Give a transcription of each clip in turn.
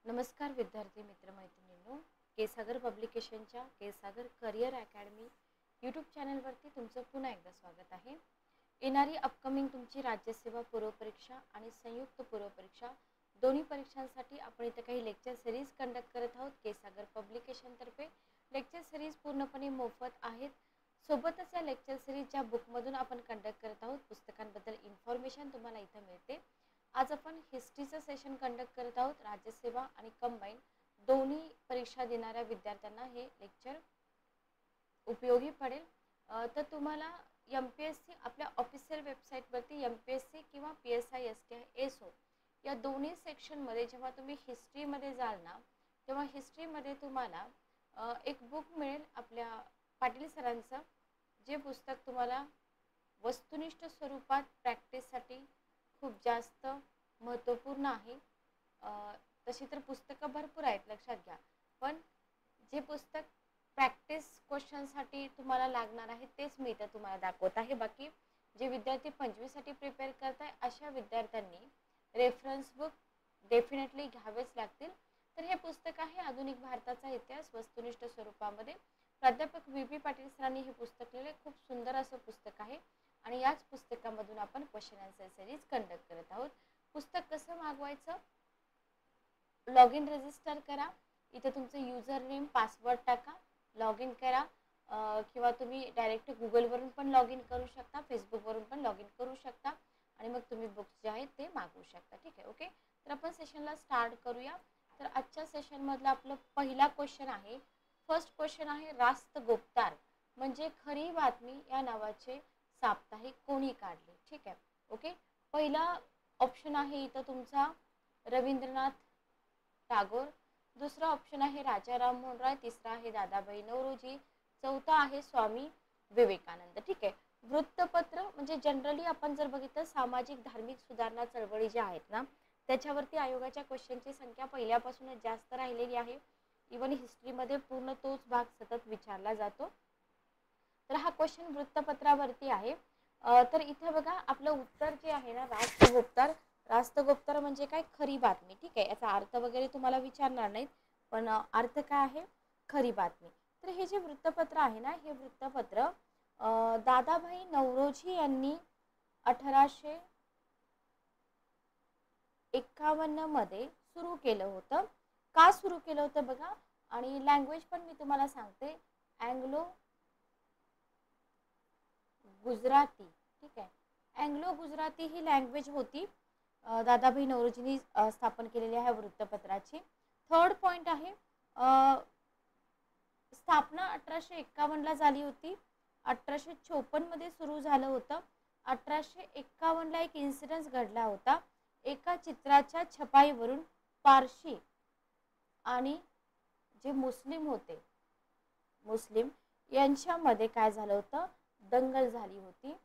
नमस्कार विद्यार्थी मित्र मैत्रिणींनो, केसागर पब्लिकेशनच्या केसागर करिअर अकॅडमी यूट्यूब चॅनलवरती तुमचं पुन्हा एकदा स्वागत आहे. येणारी अपकमिंग तुमची राज्यसेवा पूर्व परीक्षा आणि संयुक्त पूर्व परीक्षा दोन्ही परीक्षांसाठी आपण इथे काही लेक्चर सिरीज कंडक्ट करत आहोत. केसागर पब्लिकेशनतर्फे लेक्चर सिरीज पूर्णपणे मोफत आहेत. सोबतच या लेक्चर सिरीजच्या बुकमधून आपण कंडक्ट करत आहोत. पुस्तकांबद्दल इन्फॉर्मेशन तुम्हाला इथं मिळते. आज आपण हिस्ट्रीचं सेशन कंडक्ट करत आहोत. राज्यसेवा आणि कंबाईन दोन्ही परीक्षा देणाऱ्या विद्यार्थ्यांना हे लेक्चर उपयोगी पडेल. तर तुम्हाला MPSC आपल्या ऑफिशियल वेबसाईटवरती MPSC किंवा PSI STI SO या दोन्ही सेक्शनमध्ये जेव्हा तुम्ही हिस्ट्रीमध्ये जाल ना, तेव्हा हिस्ट्रीमध्ये तुम्हाला एक बुक मिळेल आपल्या पाटील सरांचं, जे पुस्तक तुम्हाला वस्तुनिष्ठ स्वरूपात प्रॅक्टिससाठी खूप जास्त महत्त्वपूर्ण आहे. तशी तर पुस्तकं भरपूर आहेत, लक्षात घ्या, पण जे पुस्तक प्रॅक्टिस क्वेश्चनसाठी तुम्हाला लागणार आहे तेच मी इथं तुम्हाला दाखवत आहे. बाकी जे विद्यार्थी 25 साठी प्रिपेअर करताय अशा विद्यार्थ्यांनी रेफरन्स बुक डेफिनेटली घ्यावेच लागतील. तर हे पुस्तक आहे आधुनिक भारताचा इतिहास वस्तुनिष्ठ स्वरूपामध्ये. प्राध्यापक VP पाटील सरांनी हे पुस्तक लिहिले. खूप सुंदर असं पुस्तक आहे आणि याच पुस्तकामधून आपण क्वेश्चन आन्सर सिरीज कंडक्ट करत आहोत. पुस्तक कसं मागवायचं? लॉग इन रजिस्टर करा. इथे तुमचं युजर नेम पासवर्ड टाका, लॉग इन करा. किंवा तुम्ही डायरेक्ट गुगलवरून पण लॉग इन करू शकता, फेसबुकवरून पण लॉग इन करू शकता आणि मग तुम्ही बुक्स जे आहेत ते मागवू शकता. ठीक आहे, ओके. तर आपण सेशनला स्टार्ट करूया. तर आजच्या सेशनमधला आपलं पहिला क्वेश्चन आहे. फर्स्ट क्वेश्चन आहे, रास्त गुप्तार म्हणजे खरी बातमी या नावाचे साप्ताहिक कोणी काढले? ठीक आहे, ओके. पहिला ऑप्शन आहे इथं तुमचा रवींद्रनाथ टागोर, दुसरा ऑप्शन आहे राजा राममोहन राय, तिसरा आहे दादाभाई नौरोजी, चौथा आहे स्वामी विवेकानंद. ठीक आहे. वृत्तपत्र म्हणजे जनरली आपण जर बघितलं सामाजिक धार्मिक सुधारणा चळवळी ज्या आहेत ना, त्याच्यावरती आयोगाच्या क्वेश्चनची संख्या पहिल्यापासूनच जास्त राहिलेली आहे. इव्हन हिस्ट्रीमध्ये पूर्ण तोच भाग सतत विचारला जातो. तर हा क्वेश्चन वृत्तपत्रावरती आहे. तर इथे बघा आपलं उत्तर जे आहे ना, राष्ट्रगुप्तार. राष्ट्रगुप्तार म्हणजे काय? खरी बातमी. ठीक आहे, याचा अर्थ वगैरे तुम्हाला विचारणार नाहीत, पण अर्थ काय आहे? खरी बातमी. तर हे जे वृत्तपत्र आहे ना, हे वृत्तपत्र दादाभाई नौरोजी यांनी 1851 मध्ये सुरू केलं होतं. का सुरू केलं होतं बघा, आणि लँग्वेज पण मी तुम्हाला सांगते, अँग्लो गुजराती. ठीक आहे, अँग्लो गुजराती ही लँग्वेज होती. दादाभाई नौरोजींनी स्थापन केलेली आहे वृत्तपत्राची. थर्ड पॉइंट आहे, स्थापना 1851ला झाली होती. 1854 मध्ये सुरू झालं होतं. 1851ला एक इन्सिडेंट घडला होता. एका चित्राच्या छपाईवरून पारशी आणि जे मुस्लिम होते, मुस्लिम यांच्यामध्ये काय झालं होतं? दंगल झाली होती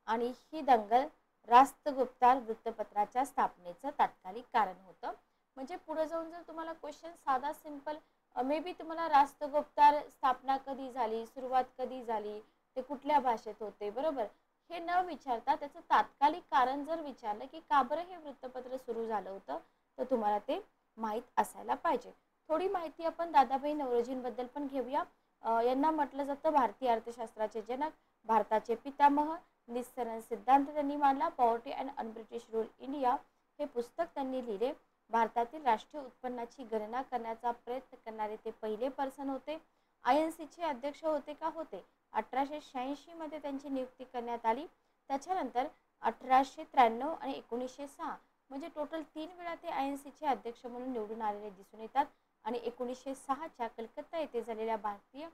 आणि ही दंगल राष्ट्रगुप्तार वृत्तपत्राच्या स्थापनेचं तात्कालिक कारण होतं. म्हणजे पुढे जाऊन जर तुम्हाला क्वेश्चन साधा सिंपल मे बी तुम्हाला राष्ट्रगुप्तार स्थापना कधी झाली, सुरुवात कधी झाली, ते कुठल्या भाषेत होते, बरोबर, हे न विचारता त्याचं तात्कालिक कारण जर विचारलं की का बरं हे वृत्तपत्र सुरू झालं होतं, तर तुम्हाला ते माहीत असायला पाहिजे. थोडी माहिती आपण दादाभाई नौरोजींबद्दल पण घेऊया. यांना म्हटलं जातं भारतीय अर्थशास्त्राचे जनक, भारताचे पितामह. निस्सरण सिद्धांत त्यांनी मांडला. Poverty and un-British rule India हे पुस्तक त्यांनी लिहिले. भारतातील राष्ट्रीय उत्पन्नाची गणना करण्याचा प्रयत्न करणारे ते पहिले पर्सन होते. INCचे अध्यक्ष होते का? होते. 1886 मध्ये त्यांची नियुक्ती करण्यात आली. त्याच्यानंतर 1893 आणि 1906 म्हणजे टोटल 3 वेळा ते INCचे अध्यक्ष म्हणून निवडून आलेले दिसून येतात. आणि 1906च्या कलकत्ता येथे झालेल्या भारतीय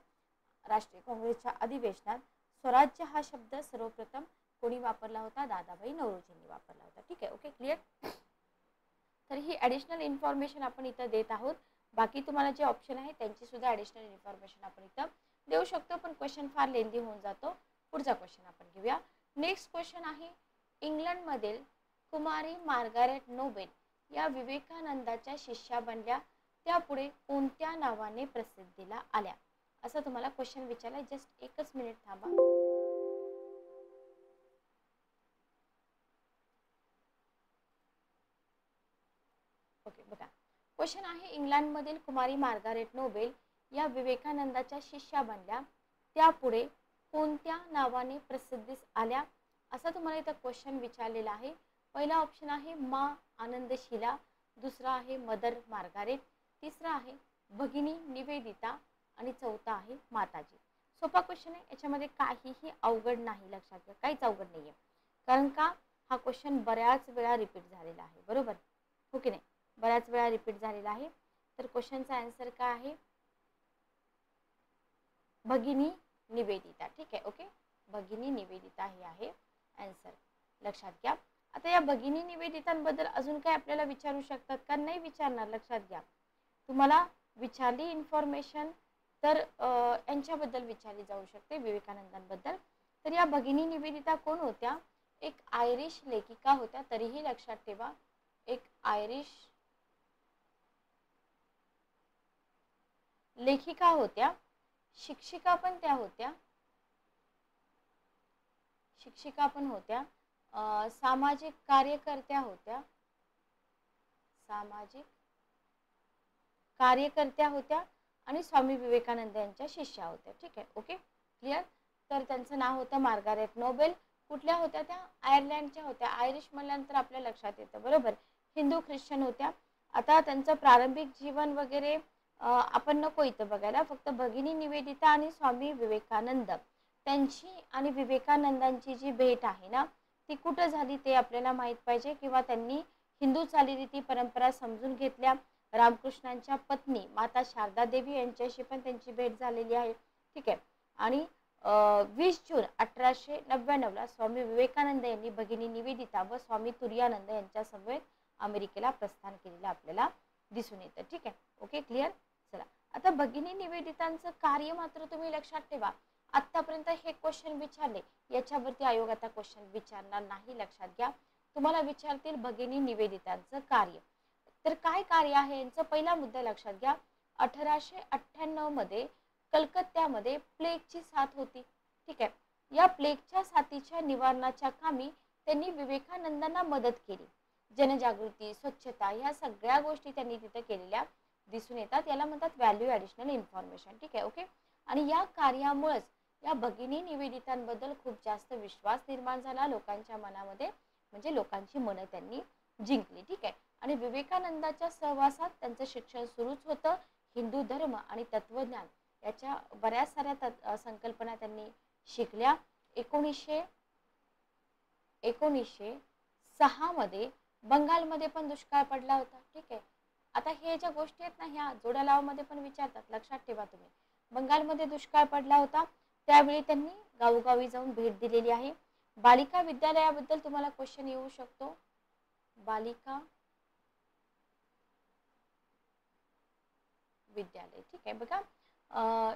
राष्ट्रीय काँग्रेसच्या अधिवेशनात स्वराज्य हा शब्द सर्वप्रथम कोणी वापरला होता? दादाभाई नौरोजींनी वापरला होता. ठीक आहे, ओके, क्लिअर. तर ही ॲडिशनल इन्फॉर्मेशन आपण इथं देत आहोत. बाकी तुम्हाला जे ऑप्शन आहे त्यांची सुद्धा ॲडिशनल इन्फॉर्मेशन आपण इथं देऊ शकतो, पण क्वेश्चन फार लेंदी होऊन जातो. पुढचा क्वेश्चन आपण घेऊया. नेक्स्ट क्वेश्चन आहे, इंग्लंडमधील कुमारी मार्गारेट नोबेल या विवेकानंदाच्या शिष्या बनल्या, त्यापुढे कोणत्या नावाने प्रसिद्धीला आल्या? असं तुम्हाला क्वेश्चन विचारलाय. जस्ट एकच मिनिट थांबा. ओके, बघा क्वेश्चन आहे, इंग्लंडमधील कुमारी मार्गारेट नोबेल या विवेकानंदाच्या शिष्या बनल्या, त्यापुढे कोणत्या नावाने प्रसिद्धीस आल्या, असा तुम्हाला इथं क्वेश्चन विचारलेला आहे. पहिला ऑप्शन आहे मा आनंदशिला, दुसरा आहे मदर मार्गारेट, तिसरा आहे भगिनी निवेदिता आणि चौथा आहे माताजी. सोपा क्वेश्चन आहे, याच्यामध्ये काहीही अवघड नाही, लक्षात घ्या, काहीच अवघड नाही आहे. कारण का हा क्वेश्चन बऱ्याच वेळा रिपीट झालेला आहे, बरोबर हो की नाही, बऱ्याच वेळा रिपीट झालेला आहे. तर क्वेश्चनचा आन्सर काय आहे, भगिनी निवेदिता. ठीक आहे, ओके, भगिनी निवेदिता हे आहे आन्सर, लक्षात घ्या. आता या भगिनी निवेदितांबद्दल अजून काय आपल्याला विचारू शकतात का, नाही विचारणार, लक्षात घ्या. तुम्हाला विचारली इन्फॉर्मेशन तर यांच्याबद्दल विचारली जाऊ शकते, विवेकानंदांबद्दल. तर या भगिनी निवेदिता कोण होत्या, एक आयरिश लेखिका होत्या, तरीही लक्षात ठेवा, एक आयरिश लेखिका होत्या, शिक्षिका पण त्या होत्या, शिक्षिका पण होत्या, सामाजिक कार्यकर्त्या होत्या, सामाजिक कार्यकर्त्या होत्या आणि स्वामी विवेकानंद यांच्या शिष्या होत्या. ठीक आहे, ओके, क्लिअर. तर त्यांचं नाव होतं मार्गारेट नोबेल. कुठल्या होत्या त्या, आयर्लंडच्या होत्या. आयरिश म्हणल्यानंतर आपल्या लक्षात येतं, बरोबर, हिंदू ख्रिश्चन होत्या. आता त्यांचं प्रारंभिक जीवन वगैरे आपण नको इथं बघायला, फक्त भगिनी निवेदिता आणि स्वामी विवेकानंद त्यांची आणि विवेकानंदांची जी भेट आहे ना, ती कुठं झाली ते आपल्याला माहीत पाहिजे, किंवा त्यांनी हिंदू चालीरीती परंपरा समजून घेतल्या. रामकृष्णांच्या पत्नी माता शारदा देवी यांच्याशी पण त्यांची भेट झालेली आहे. ठीक आहे, आणि 20 जून 1899ला स्वामी विवेकानंद यांनी भगिनी निवेदिता व स्वामी तुरायानंद यांच्या समवेत अमेरिकेला प्रस्थान केलेलं आपल्याला दिसून येतं. ठीक आहे, ओके, क्लिअर. चला, आता भगिनी निवेदितांचं कार्य मात्र तुम्ही लक्षात ठेवा. आतापर्यंत हे क्वेश्चन विचारले, याच्यावरती आयोग आता क्वेश्चन विचारणार नाही, लक्षात घ्या. तुम्हाला विचारतील भगिनी निवेदितांचं कार्य. तर काय कार्य आहे यांचं, पहिला मुद्दा लक्षात घ्या. 1898 मध्ये कलकत्त्यामध्ये प्लेगची साथ होती. ठीक आहे, या प्लेगच्या साथीच्या निवारणाच्या कामी त्यांनी विवेकानंदांना मदत केली. जनजागृती, स्वच्छता, ह्या सगळ्या गोष्टी त्यांनी तिथे केलेल्या दिसून येतात. याला म्हणतात व्हॅल्यू ॲडिशनल इन्फॉर्मेशन. ठीक आहे, ओके. आणि या कार्यामुळेच या भगिनी निवेदितांबद्दल खूप जास्त विश्वास निर्माण झाला लोकांच्या मनामध्ये, म्हणजे लोकांची मनं त्यांनी जिंकली. ठीक आहे, आणि विवेकानंदाच्या सहवासात त्यांचं शिक्षण सुरूच होतं. हिंदू धर्म आणि तत्वज्ञान याच्या बऱ्याच साऱ्या संकल्पना त्यांनी शिकल्या. 1906 मध्ये बंगालमध्ये पण दुष्काळ पडला होता. ठीक आहे, आता हे ज्या गोष्टी आहेत ना, ह्या जोड्या लावामध्ये पण विचारतात, लक्षात ठेवा तुम्ही. बंगालमध्ये दुष्काळ पडला होता, त्यावेळी त्यांनी गावोगावी जाऊन भेट दिलेली आहे. बालिका विद्यालयाबद्दल तुम्हाला क्वेश्चन येऊ शकतो. बालिका विद्यालय, ठीक आहे, बघा.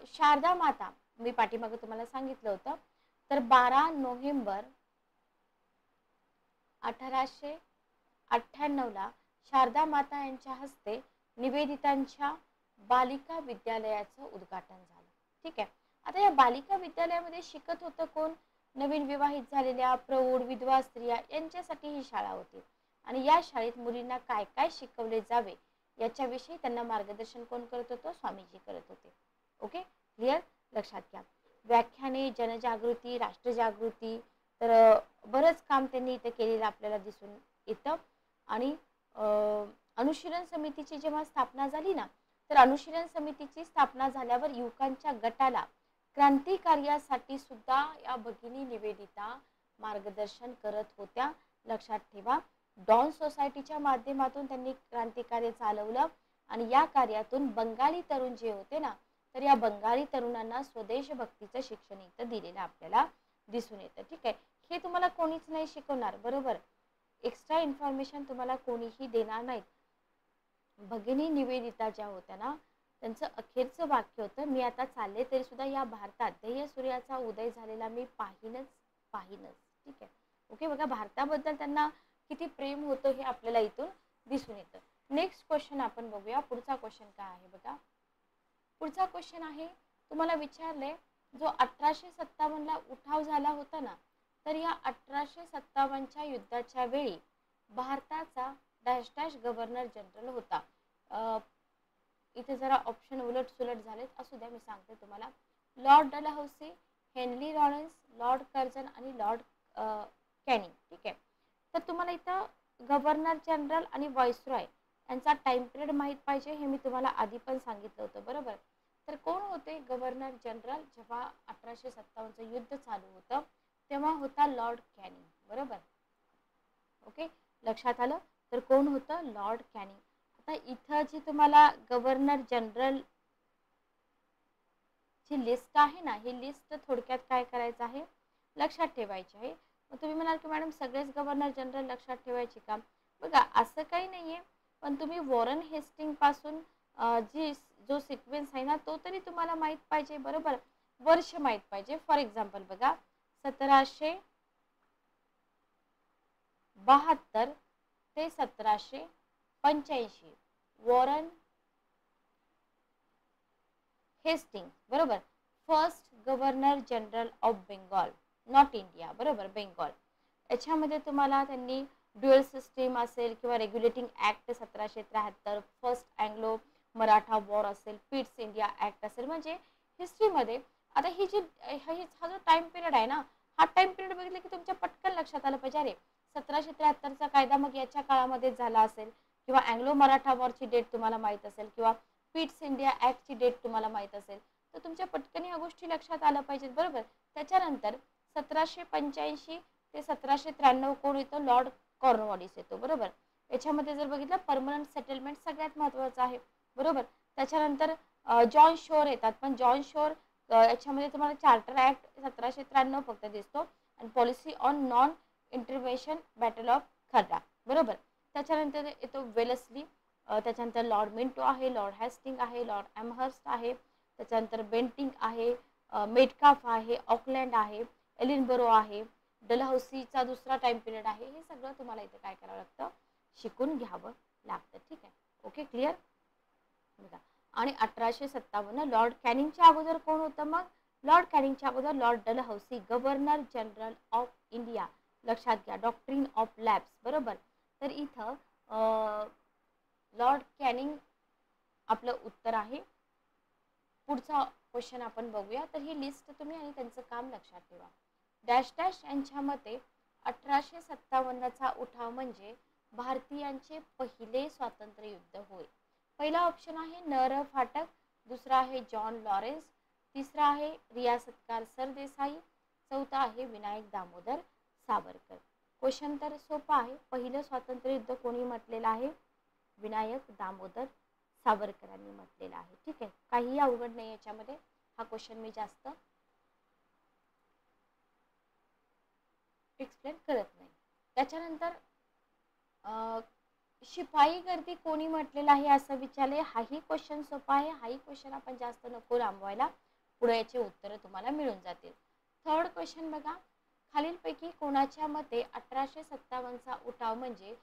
शारदा माता, मी पाठीमागे तुम्हाला सांगितलं होतं. तर 12 नोव्हेंबर 1898ला शारदा माता यांच्या हस्ते निवेदितांच्या बालिका विद्यालयाचं उद्घाटन झालं. ठीक आहे, आता या बालिका विद्यालयामध्ये शिकत होतं कोण, नवीन विवाहित झालेल्या प्रौढ विधवा स्त्रिया यांच्यासाठी ही शाळा होती. आणि या शाळेत मुलींना काय काय शिकवले जावे याच्याविषयी त्यांना मार्गदर्शन कोण करत होतं, स्वामीजी करत होते. ओके, क्लिअर, लक्षात घ्या. व्याख्याने, जनजागृती, राष्ट्रजागृती, तर बरंच काम त्यांनी इथं केलेलं आपल्याला दिसून येतं. आणि अनुशीलन समितीची जेव्हा स्थापना झाली ना, तर अनुशीलन समितीची स्थापना झाल्यावर युवकांच्या गटाला क्रांती कार्यासाठी सुद्धा या भगिनी निवेदिता मार्गदर्शन करत होत्या, लक्षात ठेवा. डॉन सोसायटीच्या माध्यमातून त्यांनी क्रांतिकार्य चालवलं आणि या कार्यातून बंगाली तरुण जे होते ना, तर या बंगाली तरुणांना स्वदेश भक्तीचं शिक्षण इथं दिलेलं आपल्याला दिसून येतं. ठीक आहे, हे तुम्हाला कोणीच नाही शिकवणार, बरोबर, एक्स्ट्रा इन्फॉर्मेशन तुम्हाला कोणीही देणार नाहीत. भगिनी निवेदिता ज्या होत्या ना, त्यांचं अखेरचं वाक्य होतं, मी आता चालले तरी सुद्धा या भारतात ध्येय सूर्याचा उदय झालेला मी पाहीनच. ठीक आहे, ओके, बघा, भारताबद्दल त्यांना किती प्रेम होतं हे आपल्याला इथून दिसून येतं. नेक्स्ट क्वेश्चन आपण बघूया. पुढचा क्वेश्चन काय आहे बघा. पुढचा क्वेश्चन आहे, तुम्हाला विचारले, जो 1857ला उठाव झाला होता ना, तर या 1857च्या युद्धाच्या वेळी भारताचा डॅश डॅश गव्हर्नर जनरल होता. इथे जरा ऑप्शन उलट सुलट झालेत, असू द्या मी सांगते तुम्हाला. Lord Dalhousie, Henry Lawrence, Lord Curzon आणि लॉर्ड कॅनिंग. ठीक आहे, तर तुम्हाला इथं गव्हर्नर जनरल आणि व्हाईसरॉय यांचा टाइम पिरियड माहीत पाहिजे, हे मी तुम्हाला आधी पण सांगितलं होतं, बरोबर. तर कोण होते गव्हर्नर जनरल जेव्हा 1857चं युद्ध चालू होतं तेव्हा होता लॉर्ड कॅनिंग, बरोबर. ओके, लक्षात आलं. तर कोण होतं? Lord Canning. आता इथं जी तुम्हाला गव्हर्नर जनरल ची लिस्ट आहे ना, ही लिस्ट थोडक्यात काय करायचं आहे, लक्षात ठेवायची आहे. मग तुम्ही म्हणाल की मॅडम सगळेच गव्हर्नर जनरल लक्षात ठेवायचे का? बघा असं काही नाहीये, पण तुम्ही वॉरन हेस्टिंग पासून जो सिक्वेन्स आहे ना तो तरी तुम्हाला माहीत पाहिजे, बरोबर. वर्ष माहीत पाहिजे. फॉर एक्झाम्पल बघा, 1772 ते 1785 वॉरन हेस्टिंग, बरोबर. First governor general of Bengal, not India, बरोबर, बेंगॉल. याच्यामध्ये तुम्हाला त्यांनी ड्युअल सिस्टीम असेल किंवा regulating act 1773, first Anglo Maratha war असेल, पिट्स इंडिया ॲक्ट असेल, म्हणजे हिस्ट्रीमध्ये आता हा जो टाइम पिरियड आहे ना, हा टाइम पिरियड बघितलं की तुमच्या पटकन लक्षात आलं पाहिजे, अरे 1773चा कायदा मग याच्या काळामध्ये झाला असेल, किंवा अँग्लो मराठा वॉरची डेट तुम्हाला माहीत असेल, किंवा पिट्स इंडिया ॲक्टची डेट तुम्हाला माहीत असेल, तर तुमच्या पटकन ह्या गोष्टी लक्षात आल्या पाहिजेत, बरोबर. त्याच्यानंतर 1785 ते 1793 कोण येतो? लॉर्ड कॉर्नवॉलिस येतो, बरोबर. याच्यामध्ये जर बघितलं परमनंट सेटलमेंट सगळ्यात महत्त्वाचं आहे, बरोबर. त्याच्यानंतर जॉन शोर येतात, पण जॉन शोर याच्यामध्ये तुम्हाला चार्टर ॲक्ट 1793 फक्त दिसतो, आणि policy on non intervention battle of Kharda, बरोबर. त्याच्यानंतर येतो वेलस्ली, त्याच्यानंतर लॉर्ड मिंटो आहे, लॉर्ड हेस्टिंग आहे, लॉर्ड एमहर्स्ट आहे, त्याच्यानंतर बेंटिंग आहे, मेटकाफ आहे, ऑकलँड आहे, एलिनबरो आहे, डलहौसीचा दुसरा टाइम पिरियड आहे. हे सगळं तुम्हाला इथे काय करावं लागतं, शिकून घ्यावं लागतं. ठीक आहे, ओके, क्लिअर. बघा, आणि 1857 लॉर्ड कॅनिंगच्या अगोदर कोण होतं? मग लॉर्ड कॅनिंगच्या अगोदर Lord Dalhousie, governor general of India. लक्षात घ्या, डॉक्ट्रिन ऑफ लॅब्स, बरोबर. तर इथं लॉर्ड कॅनिंग आपलं उत्तर आहे. पुढचा क्वेश्चन आपण बघूया. तर ही लिस्ट तुम्ही आणि त्यांचं काम लक्षात ठेवा. डॅश डॅश यांच्या मते 1857चा उठाव म्हणजे भारतीयांचे पहिले स्वातंत्र्य युद्ध होय. पहिला ऑप्शन आहे नर फाटक, दुसरा आहे जॉन लॉरेन्स, तिसरा आहे रियासतकार सरदेसाई, चौथा आहे विनायक दामोदर सावरकर. क्वेश्चन तर सोपा आहे. पहिलं स्वातंत्र्य युद्ध कोणी म्हटलेलं आहे? विनायक दामोदर सावरकरांनी म्हटलेलं आहे. ठीक आहे, काहीही अवघड नाही याच्यामध्ये. हा क्वेश्चन मी जास्त एक्सप्लेन करत नाही. त्याच्यानंतर शिपाई गर्दी कोणी म्हटलेलं आहे असं विचारले. हाही क्वेश्चन सोपा आहे. हाही क्वेश्चन आपण जास्त नको लांबवायला, पुढे याचे उत्तर तुम्हाला मिळून जातील. थर्ड क्वेश्चन बघा, खालीलपैकी कोणाच्या मते 1857चा उठाव म्हणजे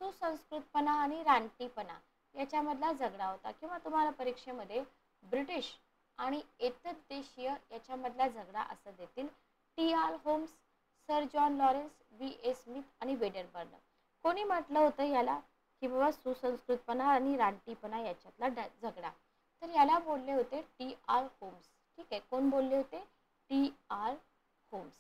सुसंस्कृतपणा आणि रानटीपणा याच्यामधला झगडा होता, किंवा तुम्हाला परीक्षेमध्ये ब्रिटिश आणि एतद्देशीय याच्यामधला झगडा असं देतील. T R Holmes, sir John Lawrence, B A Smith आणि वेडरबर्न. कोणी म्हटलं होतं याला की बाबा सुसंस्कृतपणा आणि रानटीपणा याच्यातला झगडा? तर याला बोलले होते टी आर होम्स. ठीक आहे, कोण बोलले होते? T R Holmes.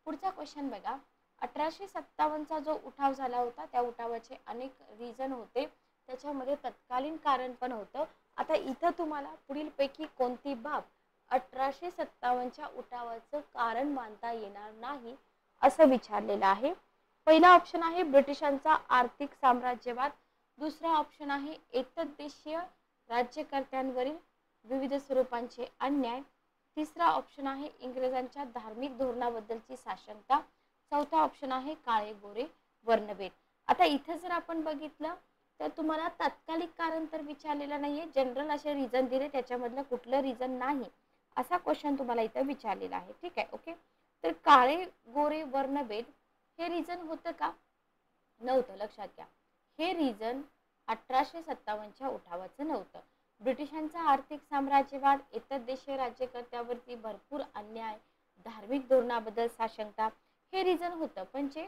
पुढचा क्वेश्चन बघा, 1857चा जो उठाव झाला होता त्या उठावाचे अनेक रिझन होते, त्याच्यामध्ये तत्कालीन कारण पण होतं. आता इथं तुम्हाला पुढीलपैकी कोणती बाब 1857च्या उठावाचं कारण मानता येणार नाही असं विचारलेलं आहे. पहिला ऑप्शन आहे ब्रिटिशांचा आर्थिक साम्राज्यवाद, दुसरा ऑप्शन आहे एतद्देशीय राज्यकर्त्यांवरील विविध स्वरूपांचे अन्याय, तिसरा ऑप्शन आहे इंग्रजांच्या धार्मिक धोरणाबद्दलची साशंकता, चौथा ऑप्शन आहे काळे गोरे वर्णभेद. आता इथे जर आपण बघितलं तर तुम्हाला तात्कालिक कारण तर विचारलेलं नाहीये, जनरल असे रिझन दिले, त्याच्यामधलं कुठलं रिझन नाही असा क्वेश्चन तुम्हाला इथं विचारलेला आहे. ठीक आहे, ओके. तर काळे गोरे वर्णभेद हे रिझन होतं का? नव्हतं. लक्षात घ्या, हे रिझन 1857च्या उठावाचं नव्हतं. ब्रिटिशांचा आर्थिक साम्राज्यवाद, एतद्देशीय राज्यकर्त्यावरती भरपूर अन्याय, धार्मिक धोरणाबद्दल साशंकता हे रिझन होतं, पण जे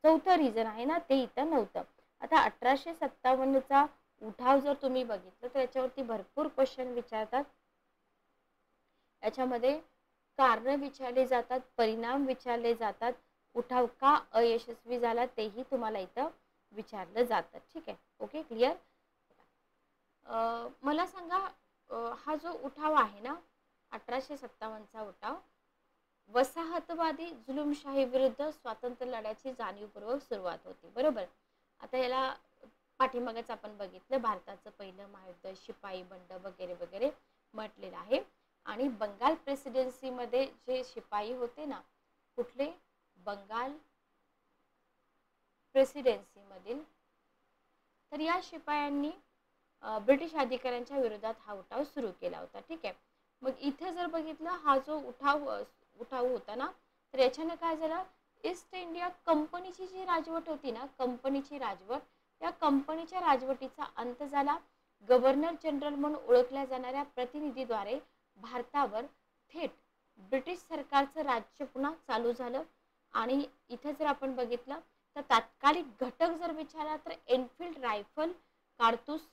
चौथं रिझन आहे ना ते इथं नव्हतं. आता 1857चा उठाव जर तुम्ही बघितलं तर याच्यावरती भरपूर क्वेश्चन विचारतात. याच्यामध्ये कारण विचारले जातात, परिणाम विचारले जातात, उठाव का अयशस्वी झाला तेही तुम्हाला इथं विचारलं जातं. ठीक आहे, ओके, क्लिअर. मला सांगा, हा जो उठाव आहे ना 1857चा उठाव, वसाहतवादी जुलुमशाही विरुद्ध स्वातंत्र्य लढ्याची जाणीवपूर्वक सुरुवात होती, बरोबर. आता याला पाठीमागच आपण बघितलं, भारताचं पहिलं महायुद्ध, शिपाई बंड वगैरे वगैरे म्हटलेलं आहे. आणि बंगाल प्रेसिडेन्सीमध्ये जे शिपाई होते ना, कुठले, बंगाल प्रेसिडेन्सीमधील, तर या शिपायांनी ब्रिटिश अधिकाऱ्यांच्या विरोधात हा उठाव सुरू केला होता. ठीक आहे, मग इथे जर बघितलं हा जो उठाव होता ना, तर याच्यानं काय झालं, ईस्ट इंडिया कंपनीची जी राजवट होती ना, कंपनीची राजवट, या कंपनीच्या राजवटीचा अंत झाला. गव्हर्नर जनरल म्हणून ओळखल्या जाणाऱ्या प्रतिनिधीद्वारे भारतावर थेट ब्रिटिश सरकारचं राज्य पुन्हा चालू झालं. आणि इथे जर आपण बघितलं तर तात्कालिक घटक जर विचारला तर एनफिल्ड रायफल कारतूस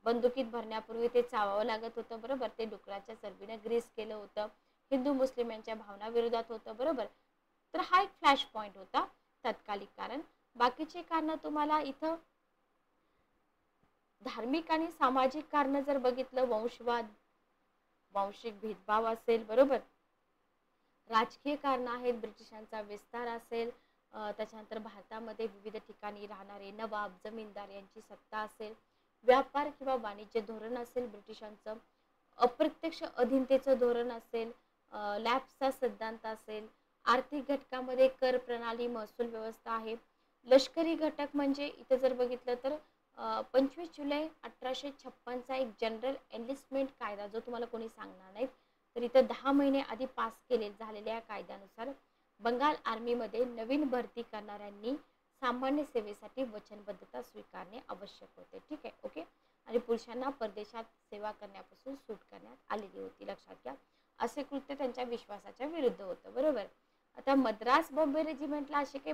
बंदुकीत भरण्यापूर्वी ते चावावं लागत होतं, बरोबर. ते डुकराच्या चरबीने ग्रीस केलं होतं. हिंदू मुस्लिम यांच्या भावना विरोधात होतं, बरोबर. तर हा एक फ्लॅश पॉइंट होता, तात्कालिक कारण. बाकीचे कारण तुम्हाला इथं धार्मिक आणि सामाजिक कारण जर बघितलं, वंशवाद, वांशिक भेदभाव असेल, बरोबर. राजकीय कारण आहेत, ब्रिटिशांचा विस्तार असेल, त्याच्यानंतर भारतामध्ये विविध ठिकाणी राहणारे नवाब, जमीनदार यांची सत्ता असेल, व्यापार किंवा वाणिज्य धोरण असेल ब्रिटिशांचं, अप्रत्यक्ष अधीनतेचं धोरण असेल, लॅप्सचा सिद्धांत असेल, आर्थिक घटकामध्ये कर प्रणाली, महसूल व्यवस्था आहे. लष्करी घटक म्हणजे इथे जर बघितलं तर 25 जुलै 1856चा एक जनरल एनलिस्टमेंट कायदा, जो तुम्हाला कोणी सांगणार नाही, तर इथं 10 महिने आधी पास झालेल्या कायद्यानुसार बंगाल आर्मीमध्ये नवीन भरती करणाऱ्यांनी सामान्य सेवेसाठी वचनबद्धता स्वीकारणे आवश्यक होते. ठीक आहे, ओके. आणि पुरुषांना परदेशात सेवा करण्यापासून सूट करण्यात आलेली होती, लक्षात घ्या. असे कृत्य त्यांच्या विश्वासाच्या विरुद्ध होतं, बरोबर. आता मद्रास बॉम्बे रेजिमेंटला असे काही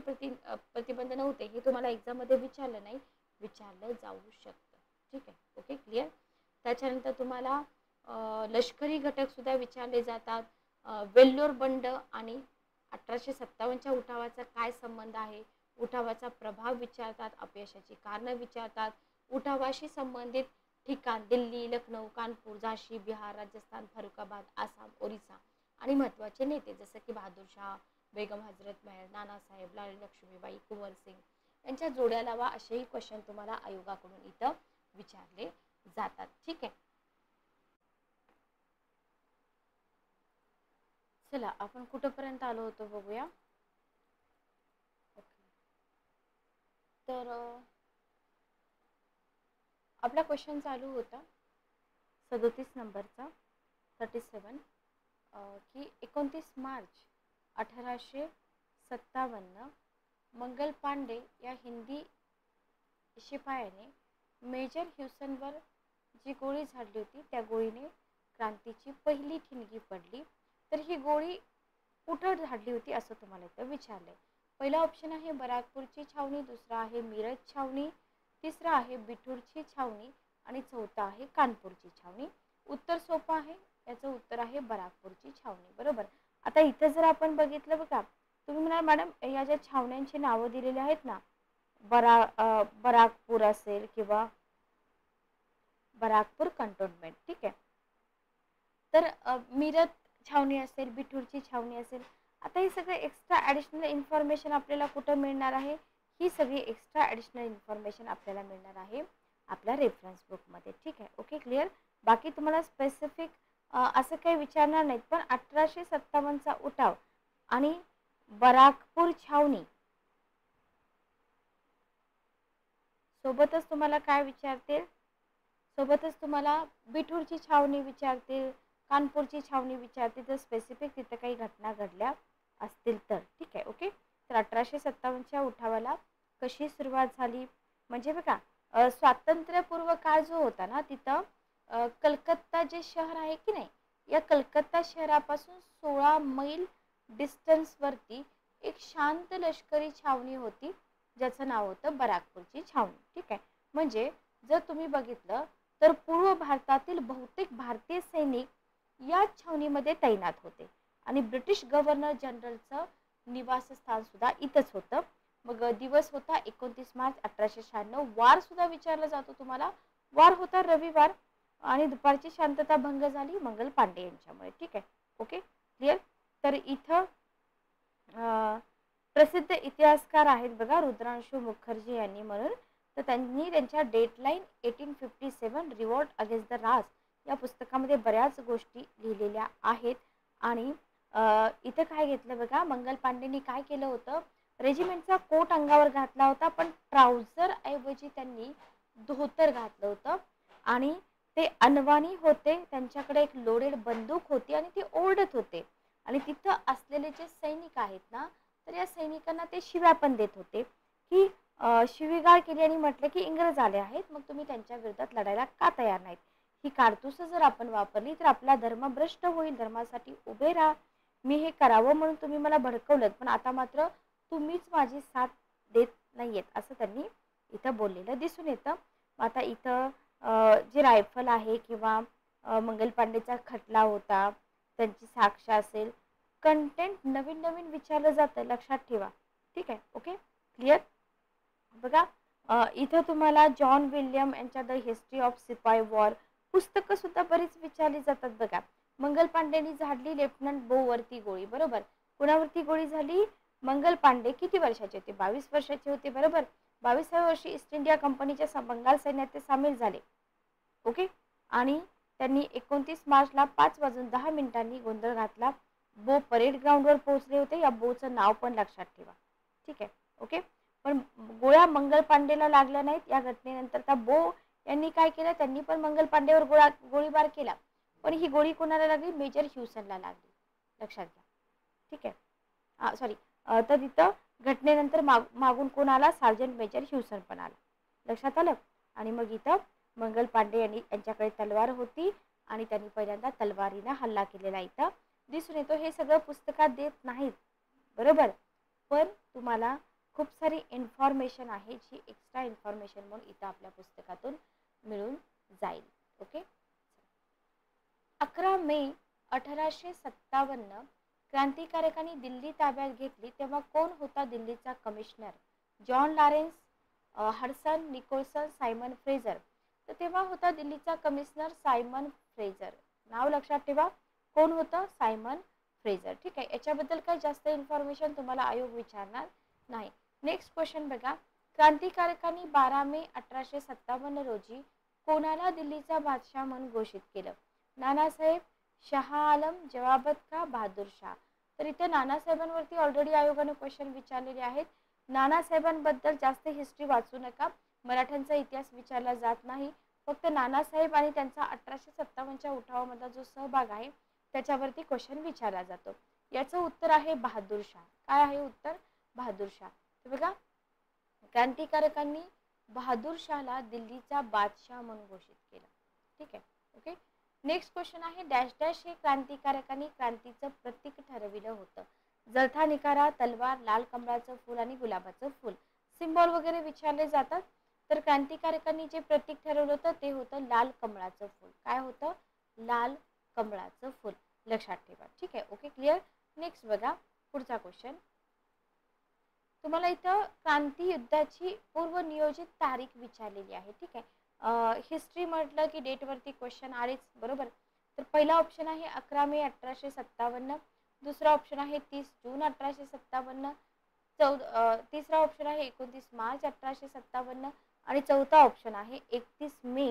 प्रतिबंध नव्हते, हे तुम्हाला एक्झाममध्ये विचारलं नाही, विचारलं जाऊ शकतं. ठीक आहे, ओके, क्लिअर. त्याच्यानंतर तुम्हाला लष्करी घटक सुद्धा विचारले जातात. वेल्लोर बंड आणि 1857च्या उठावाचा काय संबंध आहे, उठावाचा प्रभाव विचारतात, अपयशाची कारणं विचारतात, उठावाशी संबंधित ठिकाण दिल्ली, लखनौ, कानपूर, झाशी, बिहार, राजस्थान, फरुखाबाद, आसाम, ओरिसा, आणि महत्त्वाचे नेते जसं की बहादूर शाह, बेगम हजरत महल, नानासाहेब, लाली लक्ष्मीबाई, कुंवर सिंग यांच्या जोड्या लावा, असेही क्वेश्चन तुम्हाला आयोगाकडून इथं विचारले जातात. ठीक आहे, चला आपण कुठपर्यंत आलो होतो बघूया. ओके, तर आपला क्वेश्चन चालू होता 37 नंबरचा, 37, की 29 मार्च 1857 मंगल पांडे या हिंदी शिपायाने मेजर ह्युसनवर जी गोळी झाडली होती, त्या गोळीने क्रांतीची पहिली ठिणगी पडली. तर ही गोळी कुठं झाडली होती असं तुम्हाला इथं विचारलंय. पहिला ऑप्शन आहे बराकपूरची छावणी, दुसरा आहे मिरज छावणी, तिसरा आहे बिठूरची छावणी, आणि चौथा आहे कानपूरची छावणी. उत्तर सोपं आहे, याचं उत्तर आहे बराकपूरची छावणी, बरोबर. आता इथं जर आपण बघितलं बघा, तुम्ही म्हणाल मॅडम या ज्या छावण्यांची नावं दिलेली आहेत ना, बराकपूर असेल किंवा बराकपूर कंटोनमेंट, ठीक आहे. तर मिरज छावणी असेल, बिठूरची छावणी असेल, आता ही सगळं एक्स्ट्रा ॲडिशनल इन्फॉर्मेशन आपल्याला कुठं मिळणार आहे, ही सगळी एक्स्ट्रा ॲडिशनल इन्फॉर्मेशन आपल्याला मिळणार आहे आपल्या रेफरन्स बुकमध्ये. ठीक आहे, ओके, क्लिअर. बाकी तुम्हाला स्पेसिफिक असं काही विचारणार नाहीत, पण 1857चा उठाव आणि बराकपूर छावणी सोबतच तुम्हाला काय विचारतील, सोबतच तुम्हाला बिठूरची छावणी विचारतील, कानपूरची छावणी विचारतील, जर स्पेसिफिक तिथं काही घटना घडल्या असतील तर. ठीक आहे, ओके. तर 1857च्या उठावाला कशी सुरुवात झाली, म्हणजे बघा स्वातंत्र्यपूर्व काळ जो होता ना, तिथं कलकत्ता जे शहर आहे की नाही, या कलकत्ता शहरापासून 16 मैल डिस्टन्सवरती एक शांत लष्करी छावणी होती, ज्याचं नाव होतं बराकपूरची छावणी. ठीक आहे, म्हणजे जर तुम्ही बघितलं तर पूर्व भारतातील बहुतेक भारतीय सैनिक या छावणीमध्ये तैनात होते आणि ब्रिटिश गव्हर्नर जनरलचं निवासस्थान सुद्धा इथंच होतं. मग दिवस होता 29 मार्च 1896. वार सुद्धा विचारला जातो तुम्हाला. वार होता रविवार आणि दुपारची शांतता भंग झाली मंगल पांडे यांच्यामुळे. ठीक आहे, ओके, क्लिअर. तर इथं प्रसिद्ध इतिहासकार आहेत बघा रुद्रांशू मुखर्जी यांनी म्हणून. तर त्यांनी त्यांच्या डेडलाईन 1857 रिवॉल्ट अगेन्स्ट द राज या पुस्तकामध्ये बऱ्याच गोष्टी लिहिलेल्या आहेत. आणि इथं काय घेतलं बघा, मंगल पांडेंनी काय केलं होतं, रेजिमेंटचा कोट अंगावर घातला होता पण ट्राउझर ऐवजी त्यांनी धोतर घातलं होतं आणि ते अनवाणी होते. त्यांच्याकडे एक लोडेड बंदूक होती आणि ते ओरडत होते आणि तिथं असलेले जे सैनिक आहेत ना, तर या सैनिकांना ते शिव्या पण देत होते की शिवीगाळ केली आणि म्हटलं की इंग्रज आले आहेत, मग तुम्ही त्यांच्या विरोधात लढायला का तयार नाहीत. ही कारतूस जर आपण वापरली तर आपला धर्म भ्रष्ट होईल. धर्मासाठी उभे राहा. मी हे करावं म्हणून तुम्ही मला भडकवलं, पण आता मात्र तुम्हीच माझी साथ देत नाहीयेत असं त्यांनी इथं बोललेलं दिसून येतं. आता इथं जे रायफल आहे किंवा मंगल पांडेचा खटला होता, त्यांची साक्ष असेल, कंटेंट नवीन नवीन विचारलं जातं, लक्षात ठेवा. ठीक आहे, ओके, क्लिअर. बघा इथं तुम्हाला जॉन विल्यम यांच्या द हिस्ट्री ऑफ सिपाई वॉर पुस्तकं सुद्धा बरीच विचारली जातात बघा. मंगल पांडेंनी झाडली लेफ्टनंट बोवरती गोळी, बरोबर. कुणावरती गोळी झाली? मंगल पांडे किती वर्षाचे होते? 22 वर्षाचे होते, बरोबर. 22व्या वर्षी ईस्ट इंडिया कंपनीच्या बंगाल सैन्यात ते सामील झाले. ओके. आणि त्यांनी 29 मार्चला 5:10 गोंधळ घातला. बो परेड ग्राउंडवर पोहोचले होते. या बोचं नाव पण लक्षात ठेवा. ठीक आहे, ओके. पण गोळ्या मंगल पांडेला लागल्या नाहीत. या घटनेनंतर त्या बो यांनी काय केलं, त्यांनी पण मंगल पांडेवर गोळीबार केला, पण ही गोळी कोणाला लागली? मेजर ह्युसनला लागली, लक्षात घ्या. ठीक आहे, सॉरी. तर तिथं घटनेनंतर मागून कोण आला? सार्जंट मेजर ह्युसन पण आला, लक्षात आलं. आणि मग इथं मंगल पांडे यांच्याकडे तलवार होती आणि त्यांनी पहिल्यांदा तलवारीनं हल्ला केलेला इथं दिसून येतो. हे सगळं पुस्तकात देत नाहीत, बरोबर, पण तुम्हाला खूप सारी इन्फॉर्मेशन आहे जी एक्स्ट्रा इन्फॉर्मेशन म्हणून इथं आपल्या पुस्तकातून मिळून जाईल. ओके. 11 मे 1857 क्रांतिकारकांनी दिल्ली ताब्यात घेतली तेव्हा कोण होता दिल्लीचा commissioner? John Lawrence, Hudson, Nicholson, Simon Fraser. तर तेव्हा होता दिल्लीचा कमिशनर सायमन फ्रेझर. नाव लक्षात ठेवा, कोण होतं? Simon Fraser. ठीक आहे, याच्याबद्दल काही जास्त इन्फॉर्मेशन तुम्हाला आयोग विचारणार नाही. नेक्स्ट क्वेश्चन बघा, क्रांतिकारकांनी 12 मे 1857 रोजी कोणाला दिल्लीचा बादशाह म्हणून घोषित केलं? नानासाहेब, शाह आलम, जवाबत का, बहादूर शाह. तर इथे नानासाहेबांवरती ऑलरेडी आयोगाने क्वेश्चन विचारलेले आहेत. नानासाहेबांबद्दल जास्त हिस्ट्री वाचू नका, मराठ्यांचा इतिहास विचारला जात नाही. फक्त नानासाहेब आणि त्यांचा 1857च्या उठावामधला जो सहभाग आहे त्याच्यावरती क्वेश्चन विचारला जातो. याचं उत्तर आहे बहादूर शाह. काय आहे उत्तर? बहादूर शाह. तर बघा, क्रांतिकारकांनी बहादूर शाहला दिल्लीचा बादशाह म्हणून घोषित केलं. ठीक आहे, ओके. नेक्स्ट क्वेश्चन आहे, डॅश डॅश हे क्रांतिकारकांनी क्रांतीचं प्रतीक ठरविलं होतं? जलथा निकारा, तलवार, लाल कमळाचं फूल आणि गुलाबाचं फूल. सिम्बॉल वगैरे विचारले जातात. तर क्रांतिकारकांनी जे प्रतीक ठरवलं होतं ते होतं लाल कमळाचं फूल. काय होतं? लाल कमळाचं फूल, लक्षात ठेवा. ठीक आहे, ओके, क्लिअर. नेक्स्ट बघा, पुढचा क्वेश्चन तुम्हाला इथं क्रांती युद्धाची पूर्वनियोजित तारीख विचारलेली आहे. ठीक आहे, हिस्ट्री म्हटलं की डेटवरती क्वेश्चन आलेच, बरोबर. तर पहिला ऑप्शन आहे 11 मे 1857, दुसरा ऑप्शन आहे 30 जून 1857, तिसरा ऑप्शन आहे 29 मार्च 1857 आणि चौथा ऑप्शन आहे 31 मे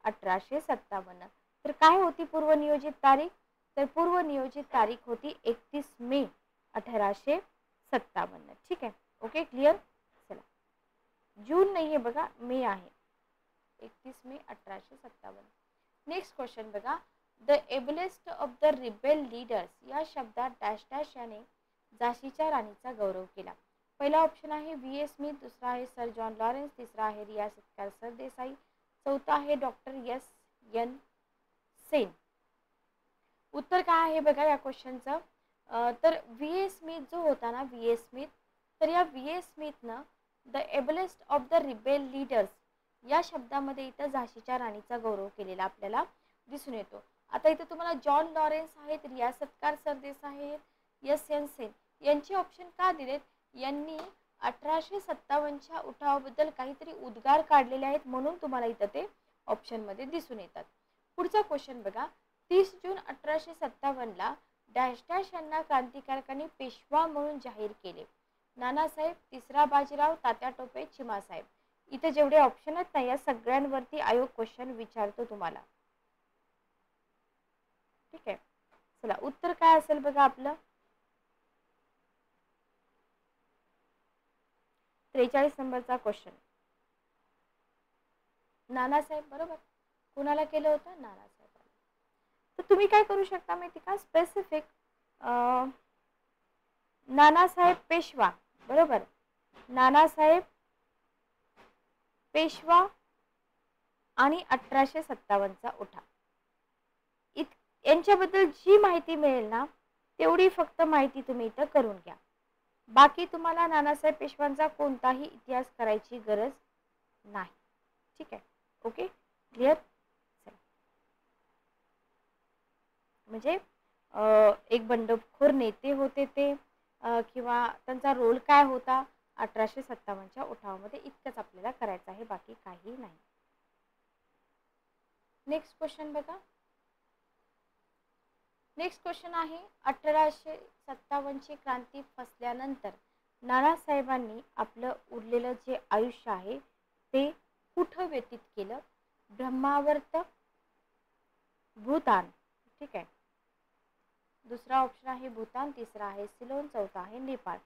1857. तर काय होती पूर्वनियोजित तारीख? तर पूर्वनियोजित तारीख होती 31 मे 1857. ठीक आहे, ओके, क्लिअर. चला, जून नाही आहे बघा, मे आहे, 31 मे 1857. नेक्स्ट क्वेश्चन बघा, the ablest of the rebel leaders या शब्दात डॅश डॅश याने झाशीच्या राणीचा गौरव केला? पहिला ऑप्शन आहे व्ही.ए. स्मिथ, दुसरा आहे सर जॉन लॉरेन्स, तिसरा आहे रियासतकार सरदेसाई, चौथा आहे डॉक्टर S.N. सेन. उत्तर काय आहे बघा या क्वेश्चनचं? तर व्ही.ए. स्मिथ जो होता ना, व्ही.ए. स्मिथ, तर या व्ही.ए. स्मिथनं the ablest of the rebel leaders या शब्दामध्ये इथं झाशीच्या राणीचा गौरव केलेला आपल्याला दिसून येतो. आता इथं तुम्हाला जॉन लॉरेन्स आहेत, रियासतकार सरदेसाई आहेत, एस.एन. सेन यांचे ऑप्शन का दिलेत? यांनी 1857च्या उठावाबद्दल काहीतरी उद्गार काढलेले आहेत म्हणून तुम्हाला इथं ते ऑप्शनमध्ये दिसून येतात. पुढचा क्वेश्चन बघा. 30 जून 1857ला डॅश डॅश यांना क्रांतिकारकांनी पेशवा म्हणून जाहीर केले. नानासाहेब, तिसरा बाजीराव, तात्या टोपे, चिमासाहेब. इथे जेवढे ऑप्शन आहेत ना या सगळ्यांवरती आयोग क्वेश्चन विचारतो तुम्हाला. ठीक आहे, चला उत्तर काय असेल बघा आपलं. 43 नंबरचा क्वेश्चन. नानासाहेब बरोबर. कुणाला केलं होतं? नानासाहेबांना. तर तुम्ही काय करू शकता माहिती का? स्पेसिफिक नानासाहेब पेशवा बरोबर, नानासाहेब पेशवा आणि 1857चा उठाव यांच्याबद्दल जी माहिती मिळेल ना तेवढी फक्त माहिती तुम्ही इथं करून घ्या. बाकी तुम्हाला नानासाहेब पेशवांचा कोणताही इतिहास करायची गरज नाही. ठीक आहे, ओके क्लिअर. म्हणजे एक बंडखोर नेते होते ते किंवा त्यांचा रोल काय होता 1857च्या उठावामध्ये, इतकंच आपल्याला करायचं आहे, बाकी काही नाही. नेक्स्ट क्वेश्चन बघा. नेक्स्ट क्वेश्चन आहे 1857ची क्रांती फसल्यानंतर नानासाहेबांनी आपलं उरलेलं जे आयुष्य आहे ते कुठं व्यतीत केलं? ब्रह्मावर्त, भूतान. ठीक आहे, दुसरा ऑप्शन आहे भूतान, तिसरा आहे सिलोन, चौथा आहे नेपाळ.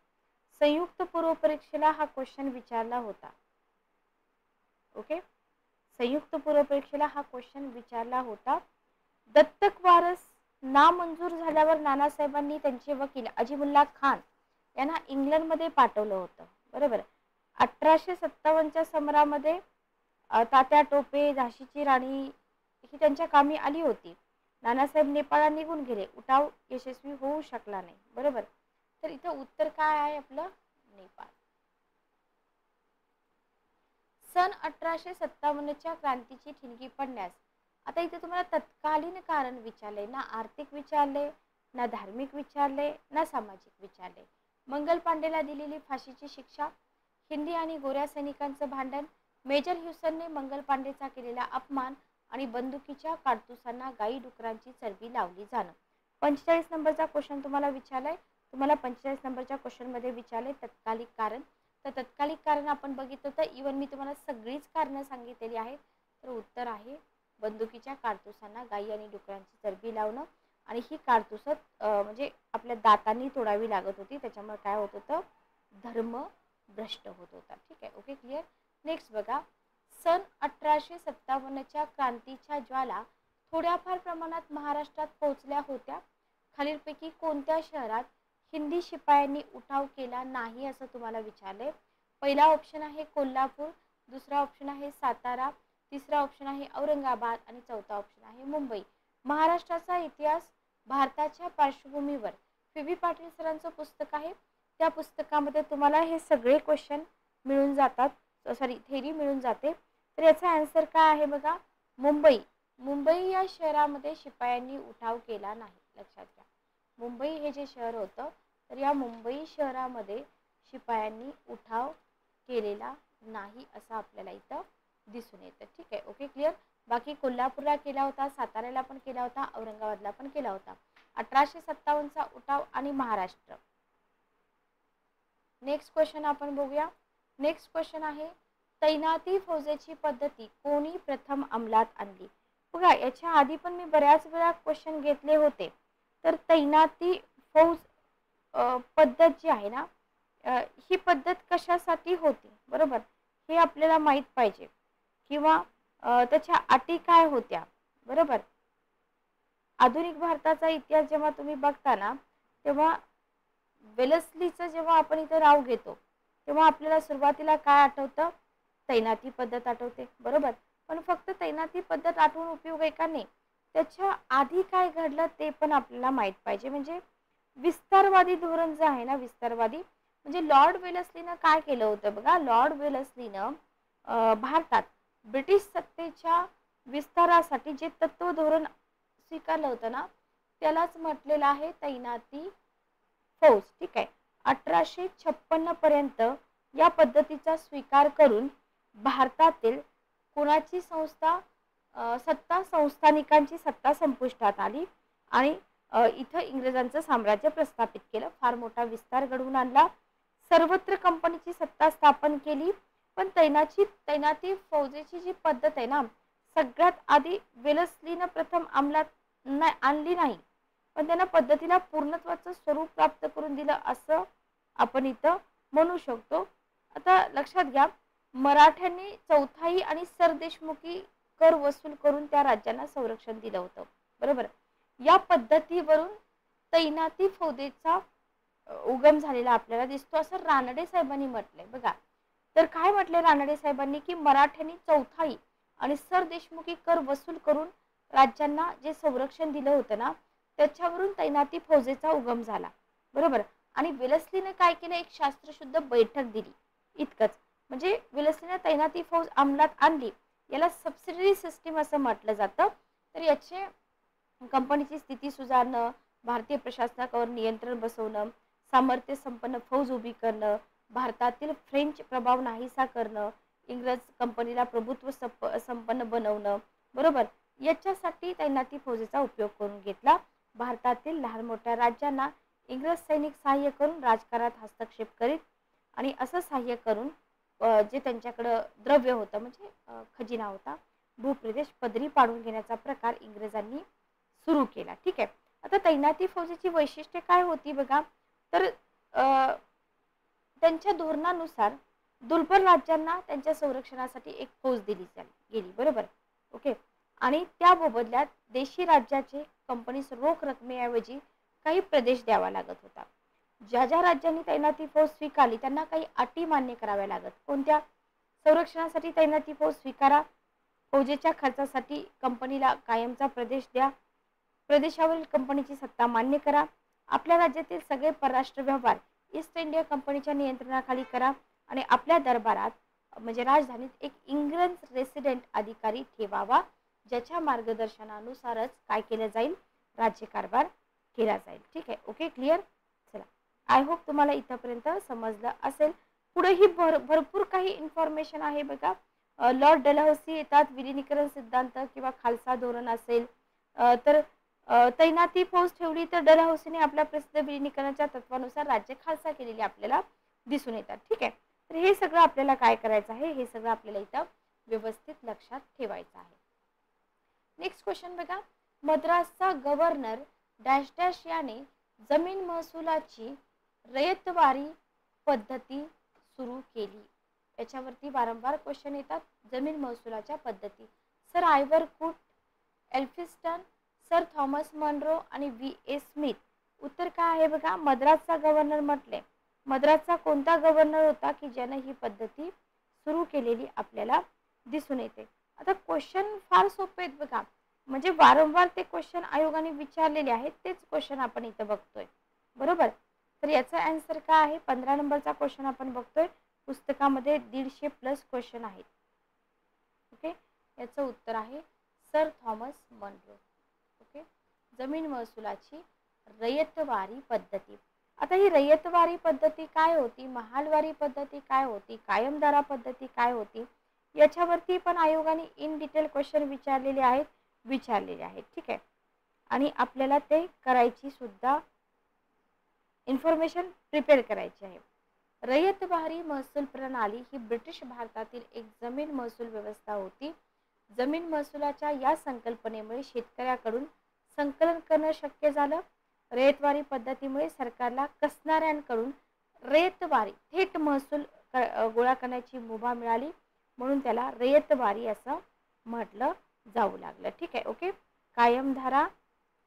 संयुक्त पूर्व परीक्षेला हा क्वेश्चन विचारला होता. ओके, संयुक्त पूर्व परीक्षेला हा क्वेश्चन विचारला होता. दत्तक वारस नामंजूर झाल्यावर नानासाहेबांनी त्यांचे वकील अजीमुल्ला खान यांना इंग्लंडमध्ये पाठवलं होतं बरोबर. 1857च्या समरामध्ये तात्या टोपे, झाशीची राणी ही त्यांच्या कामी आली होती. नानासाहेब नेपाळला निघून गेले, उठाव यशस्वी होऊ शकला नाही बरोबर. तर इथं उत्तर काय आहे आपलं? नेपाळ. सन 1857च्या क्रांतीची ठिणगी पडण्यास आता इथे तुम्हाला तत्कालीन कारण विचारले ना, आर्थिक विचारले ना, धार्मिक विचारले ना, सामाजिक विचारले. मंगल पांडेला दिलेली फाशीची शिक्षा, हिंदी आणि गोऱ्या सैनिकांचं भांडण, मेजर ह्युसनने मंगल पांडेचा केलेला अपमान आणि बंदुकीच्या काडतुसांना गाई डुकरांची चरबी लावली जाणं. 45 नंबरचा क्वेश्चन तुम्हाला विचारलाय. तुम्हाला 45 नंबरच्या क्वेश्चन मध्ये विचारले तत्कालिक कारण. तर तत्कालिक कारण आपण बघितलं तर इवन मी तुम्हाला सगळीच कारणं सांगितलेली आहेत. तर उत्तर आहे बंदुकीच्या काडतुसांना गाई आणि डुकरांची चरबी लावणं. आणि ही काडतुस म्हणजे आपल्या दातांनी तोडावी लागत होती, त्याच्यामुळे काय होत होतं? धर्म भ्रष्ट होत होता. ठीक आहे, ओके क्लिअर. नेक्स्ट बघा. सन 1857च्या क्रांतीच्या ज्वाला थोड्याफार प्रमाणात महाराष्ट्रात पोहोचल्या होत्या. खालीलपैकी कोणत्या शहरात हिंदी शिपायांनी उठाव केला नाही असं तुम्हाला विचारले? पहिला ऑप्शन आहे कोल्हापूर, दुसरा ऑप्शन आहे सातारा, तिसरा ऑप्शन आहे औरंगाबाद आणि चौथा ऑप्शन आहे मुंबई. महाराष्ट्राचा इतिहास भारताच्या पार्श्वभूमीवर पी.बी. पाटील सरांचं पुस्तक आहे. त्या पुस्तकामध्ये तुम्हाला हे सगळे क्वेश्चन मिळून जातात, थेरी मिळून जाते. तर याचा आन्सर काय आहे बघा? मुंबई. मुंबई या शहरामध्ये शिपायांनी उठाव केला नाही. लक्षात घ्या, मुंबई हे जे शहर होतं तर या मुंबई शहरामध्ये शिपायांनी उठाव केलेला नाही असं आपल्याला इथं दिसून येतं. ठीक आहे, ओके क्लिअर. बाकी कोल्हापूरला केला होता, साताऱ्याला पण केला होता, औरंगाबादला पण केला होता. 1857चा उठाव आणि महाराष्ट्र. नेक्स्ट क्वेश्चन आपण बघूया. नेक्स्ट क्वेश्चन आहे तैनाती फौजेची पद्धती कोणी प्रथम अंमलात आणली? बघा, याच्या आधी पण मी बऱ्याच वेळा क्वेश्चन घेतले होते. तर तैनाती फौज पद्धत जी आहे ना, ही पद्धत कशासाठी होती बरोबर हे आपल्याला माहित पाहिजे, किंवा त्याच्या अटी काय होत्या बरोबर. आधुनिक भारताचा इतिहास जेव्हा तुम्ही बघता ना तेव्हा वेलस्लीचं जेव्हा आपण इथे नाव घेतो तेव्हा आपल्याला सुरुवातीला काय आठवतं? तैनाती पद्धत आठवते बरोबर. पण फक्त तैनाती पद्धत आठवून उपयोग आहे का? नाही, त्याच्या आधी काय घडलं ते पण आपल्याला माहित पाहिजे. म्हणजे विस्तारवादी धोरण जे आहे ना, विस्तारवादी म्हणजे लॉर्ड वेलस्लीनं काय केलं होतं बघा. लॉर्ड वेलस्लीनं भारतात ब्रिटिश सत्तेच्या विस्तारासाठी जे तत्व धोरण स्वीकारलं होतं ना, त्यालाच म्हटलेलं आहे तैनाती फौज. ठीक आहे. 1856 पर्यंत या पद्धतीचा स्वीकार करून भारतातील कुणाची सत्ता संस्थानिकांची सत्ता संपुष्टात आली आणि इथं इंग्रजांचं साम्राज्य प्रस्थापित केलं. फार मोठा विस्तार घडवून आणला. सर्वत्र कंपनीची सत्ता स्थापन केली. पण तैनाती फौजेची जी पद्धत आहे ना, सगळ्यात आधी वेलस्लीनं प्रथम अंमलात आणली नाही, पण त्यांना पद्धतीला पूर्णत्वाचं स्वरूप प्राप्त करून दिलं असं आपण इथं म्हणू शकतो. आता लक्षात घ्या, मराठ्यांनी चौथाई आणि सरदेशमुखी कर वसूल करून त्या राज्यांना संरक्षण दिलं होतं. बरोबर. या पद्धतीवरून तैनाती फौजेचा उगम झालेला आपल्याला दिसतो असं रानडे साहेबांनी म्हटलंय. बघा, तर काय म्हटलंय रानडे साहेबांनी की मराठ्यांनी चौथाई आणि सरदेशमुखी कर वसूल करून राज्यांना जे संरक्षण दिलं होतं ना, त्याच्यावरून तैनाती फौजेचा उगम झाला. बरोबर. आणि वेलस्लीने काय केलं, एक शास्त्रशुद्ध बैठक दिली, इतकंच. म्हणजे वेलस्लीने तैनाती फौज अंमलात आणली. याला सबसिडरी सिस्टीम असं म्हटलं जातं. तर याचे कंपनीची स्थिती सुधारणं, भारतीय प्रशासनावर नियंत्रण बसवणं, सामर्थ्य संपन्न फौज उभी करणं, भारतातील फ्रेंच प्रभाव नाहीसा करणं, इंग्रज कंपनीला प्रभुत्व संपन्न बनवणं. बरोबर. याच्यासाठी तैनाती फौजेचा उपयोग करून घेतला. भारतातील लहान मोठ्या राज्यांना इंग्रज सैनिक सहाय्य करून राजकारणात हस्तक्षेप करीत आणि असं सहाय्य करून जे त्यांच्याकडं द्रव्य होतं म्हणजे खजिना होता, भूप्रदेश पदरी पाडून घेण्याचा प्रकार इंग्रजांनी सुरू केला. ठीक आहे. आता तैनाती फौजेची वैशिष्ट्ये काय होती बघा, तर त्यांच्या धोरणानुसार दुर्बल राज्यांना त्यांच्या संरक्षणासाठी एक फौज दिली गेली. बरोबर. ओके. आणि त्या बदल्यात देशी राज्याचे कंपनीस रोख रकमेऐवजी काही प्रदेश द्यावा लागत होता. ज्या ज्या राज्यांनी तैनाती फौज स्वीकारली त्यांना काही अटी मान्य कराव्या लागत. कोणत्या? संरक्षणासाठी तैनाती फौज स्वीकारा, फौजेच्या खर्चासाठी कंपनीला कायमचा प्रदेश द्या, प्रदेशावरील कंपनीची सत्ता मान्य करा, आपल्या राज्यातील सगळे परराष्ट्र व्यवहार ईस्ट इंडिया कंपनीच्या नियंत्रणाखाली करा आणि आपल्या दरबारात म्हणजे राजधानीत एक इंग्रज रेसिडेंट अधिकारी ठेवावा, ज्याच्या मार्गदर्शनानुसारच काय केलं जाईल, राज्यकारभार केला जाईल. ठीक आहे. Okay, clear. चला, आय होप तुम्हाला इथपर्यंत समजलं असेल. पुढेही भरपूर काही इन्फॉर्मेशन आहे बघा. लॉर्ड डलहौसी येतात, विलिनीकरण सिद्धांत किंवा खालसा धोरण असेल, तर तैनाती फौज ठेवली तर डलहौसीने आपल्या प्रसिद्ध विलिनीकरणाच्या तत्वानुसार राज्य खालसा केलेली आपल्याला दिसून येतात. ठीक आहे. तर हे सगळं आपल्याला काय करायचं आहे, हे सगळं आपल्याला इथं व्यवस्थित लक्षात ठेवायचं आहे. नेक्स्ट क्वेश्चन बघा, मद्रासचा गव्हर्नर डॅश डॅश याने जमीन महसुलाची रयतवारी पद्धती सुरू केली. याच्यावरती वारंवार क्वेश्चन येतात. जमीन महसुलाच्या पद्धती. सर आयव्हर कूट, एल्फिन्स्टन, सर थॉमस मनरो आणि V.A. स्मिथ. उत्तर काय आहे बघा, मद्रासचा गव्हर्नर म्हटले. मद्रासचा कोणता गव्हर्नर होता की ज्याने ही पद्धती सुरू केलेली आपल्याला दिसून येते. आता क्वेश्चन फार सोपे आहेत बघा, म्हणजे वारंवार ते क्वेश्चन आयोगाने विचारलेले आहेत, तेच क्वेश्चन आपण इथं बघतोय. बरोबर. तर याचा आन्सर काय आहे, 15 नंबरचा क्वेश्चन आपण बघतोय. पुस्तकामध्ये 150+ क्वेश्चन आहेत. ओके. याचं उत्तर आहे सर थॉमस मनरो. ओके. जमीन महसुलाची रयतवारी पद्धती. आता ही रयतवारी पद्धती काय होती, महालवारी पद्धती काय होती, कायमदारा पद्धती काय होती, याच्यावरती पण आयोगाने इन डिटेल क्वेश्चन विचारलेले आहेत. ठीक आहे. आणि आपल्याला ते करायची सुद्धा इन्फॉर्मेशन प्रिपेअर करायची आहे. रयतवारी महसूल प्रणाली ही ब्रिटिश भारतातील एक जमीन महसूल व्यवस्था होती. जमीन महसुलाच्या या संकल्पनेमुळे शेतकऱ्याकडून संकलन करणं शक्य झालं. रयतवारी पद्धतीमुळे सरकारला कसणाऱ्यांकडून रयतवारी थेट महसूल गोळा करण्याची मुभा मिळाली, म्हणून त्याला रयतवारी असं म्हटलं जाऊ लागलं. ठीक आहे. ओके. कायमधारा,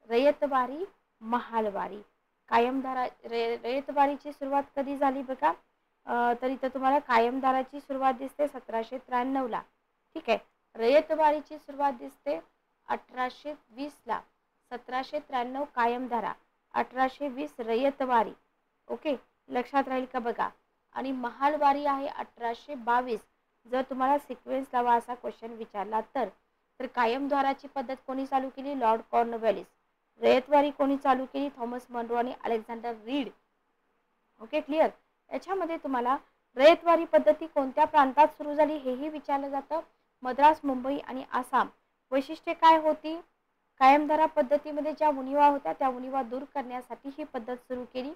रयतवारी, महालवारी. कायमधारा रयतवारीची सुरुवात कधी झाली बघा, तर इथं तुम्हाला कायमधाराची सुरुवात दिसते 1793 ला. ठीक आहे. रयतवारीची सुरुवात दिसते 1820 ला. 1793 कायमधारा, 1820 रयतवारी. ओके, लक्षात राहील का बघा. आणि महालवारी आहे 1822. जर तुम्हाला सिक्वेन्स लावा असा क्वेश्चन विचारला तर कायमद्वाराची पद्धत कोणी चालू केली? लॉर्ड कॉर्नवॅलिस. रयतवारी कोणी चालू केली? थॉमस मनरो आणि अलेक्झांडर रीड. Okay, clear. याच्यामध्ये तुम्हाला रयतवारी पद्धती कोणत्या प्रांतात सुरू झाली हेही विचारलं जातं. मद्रास, मुंबई आणि आसाम. वैशिष्ट्ये काय होती? कायमधारा पद्धतीमध्ये ज्या उणिवा होत्या त्या उणिवा दूर करण्यासाठी ही पद्धत सुरू केली.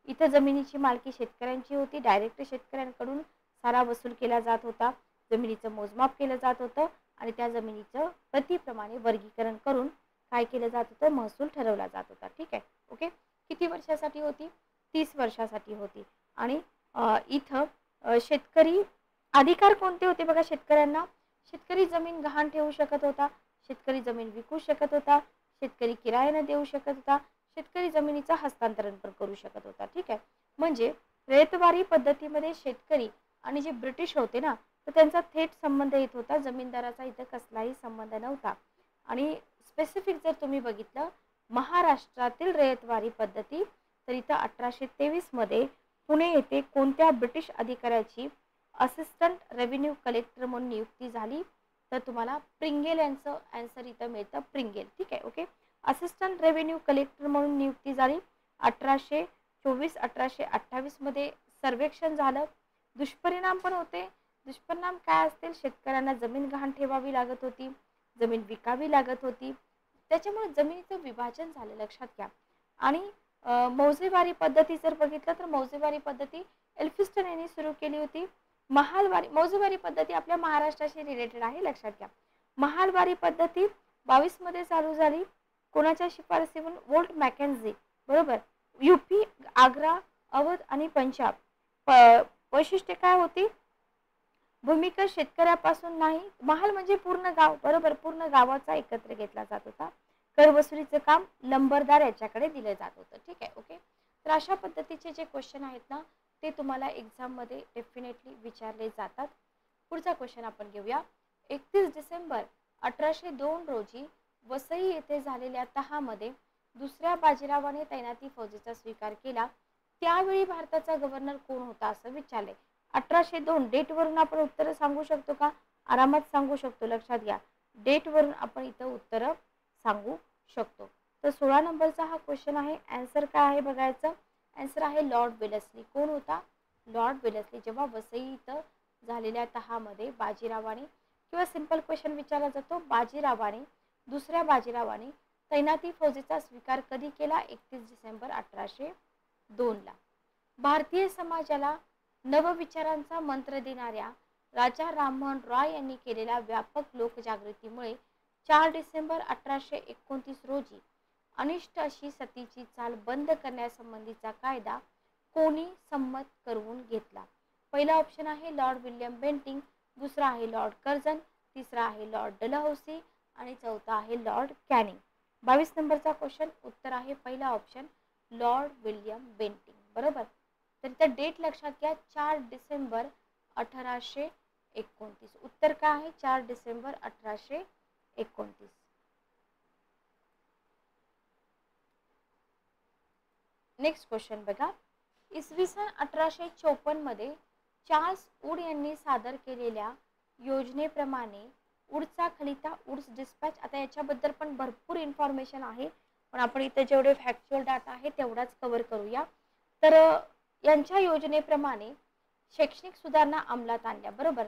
इथं जमिनीची मालकी शेतकऱ्यांची होती. डायरेक्ट शेतकऱ्यांकडून सारा वसूल केला जात होता. जमिनीचं मोजमाप केलं जात होतं आणि त्या जमिनीचं प्रतिप्रमाणे वर्गीकरण करून काय केलं जात होतं? महसूल ठरवला जात होता. ठीक आहे, ओके. किती वर्षासाठी होती? 30 वर्षासाठी होती. आणि इथं शेतकरी अधिकार कोणते होते बघा शेतकऱ्यांना? शेतकरी जमीन गहाण ठेवू शकत होता, शेतकरी जमीन विकू शकत होता, शेतकरी किरायाने देऊ शकत होता, शेतकरी जमिनीचं हस्तांतरण पण करू शकत होता. ठीक आहे, म्हणजे रयतवारी पद्धतीमध्ये शेतकरी आणि जे ब्रिटिश होते ना, तर त्यांचा थेट संबंध येत होता. जमीनदाराचा इथं कसलाही संबंध नव्हता. आणि स्पेसिफिक जर तुम्ही बघितलं महाराष्ट्रातील रयतवारी पद्धती, तर इथं 1823 मध्ये पुणे येथे कोणत्या ब्रिटिश अधिकाऱ्याची असिस्टंट रेव्हेन्यू कलेक्टर म्हणून नियुक्ती झाली? तर तुम्हाला प्रिंगेल यांचं आन्सर इथं मिळतं, प्रिंगेल. ठीक आहे, ओके. असिस्टंट रेव्हेन्यू कलेक्टर म्हणून नियुक्ती झाली. 1824-1828 मध्ये सर्वेक्षण झालं. दुष्परिणाम पण होते. दुष्परिणाम काय असतील? शेतकऱ्यांना जमीन गहाण ठेवावी लागत होती, जमीन विकावी लागत होती, त्याच्यामुळे जमिनीचं विभाजन झालं, लक्षात घ्या. आणि मौजेवारी पद्धती जर बघितलं तर मौजेवारी पद्धती एल्फिस्टन यांनी सुरू केली होती. महालवारी मौजेवारी पद्धती आपल्या महाराष्ट्राशी रिलेटेड आहे, लक्षात घ्या. महालवारी पद्धती 22 मध्ये चालू झाली. कोणाच्या शिफारसीवरून? वोल्ट मॅकेन्झी, बरोबर. यूपी, आग्रा, अवध आणि पंजाब. वैशिष्ट्य काय होती? भूमिका शेतकऱ्यापासून नाही. महाल म्हणजे पूर्ण गाव, बरोबर. पूर्ण गावाचा एकत्र घेतला जात होता. कर वसुलीचं काम लंबरदार याच्याकडे दिलं जात होतं. ठीक आहे, ओके. तर अशा पद्धतीचे जे क्वेश्चन आहेत ना, ते तुम्हाला एक्झाममध्ये डेफिनेटली विचारले जातात. पुढचा क्वेश्चन आपण घेऊया. 31 डिसेंबर 1802 रोजी वसई येथे झालेल्या तहामध्ये दुसऱ्या बाजीरावाने तैनाती फौजेचा स्वीकार केला. त्यावेळी भारताचा गव्हर्नर कोण होता असं विचारले. 1802 डेट वरून आपण उत्तर सांगू शकतो का? आरामात सांगू शकतो, लक्षात घ्या. डेट वरून आपण इथं उत्तर सांगू शकतो. तर 16 नंबरचा हा क्वेश्चन आहे. आन्सर काय आहे बघायचं. आन्सर आहे लॉर्ड वेलेस्ली. कोण होता? Lord Wellesley. जेव्हा वसई इथं झालेल्या तहामध्ये बाजीरावाने, किंवा सिंपल क्वेश्चन विचारला जातो, बाजीरावाने, दुसऱ्या बाजीरावाने तैनाती फौजेचा स्वीकार कधी केला? 31 डिसेंबर 1802 ला. भारतीय समाजाला नवविचारांचा मंत्र देणाऱ्या राजा राममोहन रॉय यांनी केलेल्या व्यापक लोकजागृतीमुळे 4 डिसेंबर 1829 रोजी अनिष्ट अशी सतीची चाल बंद करण्यासंबंधीचा कायदा कोणी संमत करून घेतला? पहिला ऑप्शन आहे लॉर्ड विल्यम बेंटिंग, दुसरा आहे लॉर्ड कर्झन, तिसरा आहे लॉर्ड डलहौसी आणि चौथा आहे लॉर्ड कॅनिंग. 22 नंबरचा क्वेश्चन उत्तर आहे पहिला ऑप्शन लॉर्ड विल्यम बेंटिंग, बरोबर. तर त्या डेट लक्षात घ्या, 4 डिसेंबर 1829. उत्तर काय आहे? 4 डिसेंबर 1829. नेक्स्ट क्वेश्चन बघा. इसवी सन 1854 मध्ये चार्ल्स वूड यांनी सादर केलेल्या योजनेप्रमाणे वूडचा खलिता वूड्स डिस्पॅच. आता याच्याबद्दल पण भरपूर इन्फॉर्मेशन आहे, पण आपण इथे जेवढे फॅक्च्युअल डाटा आहे तेवढाच कव्हर करूया. तर यांच्या योजनेप्रमाणे शैक्षणिक सुधारणा अंमलात आणल्या, बरोबर.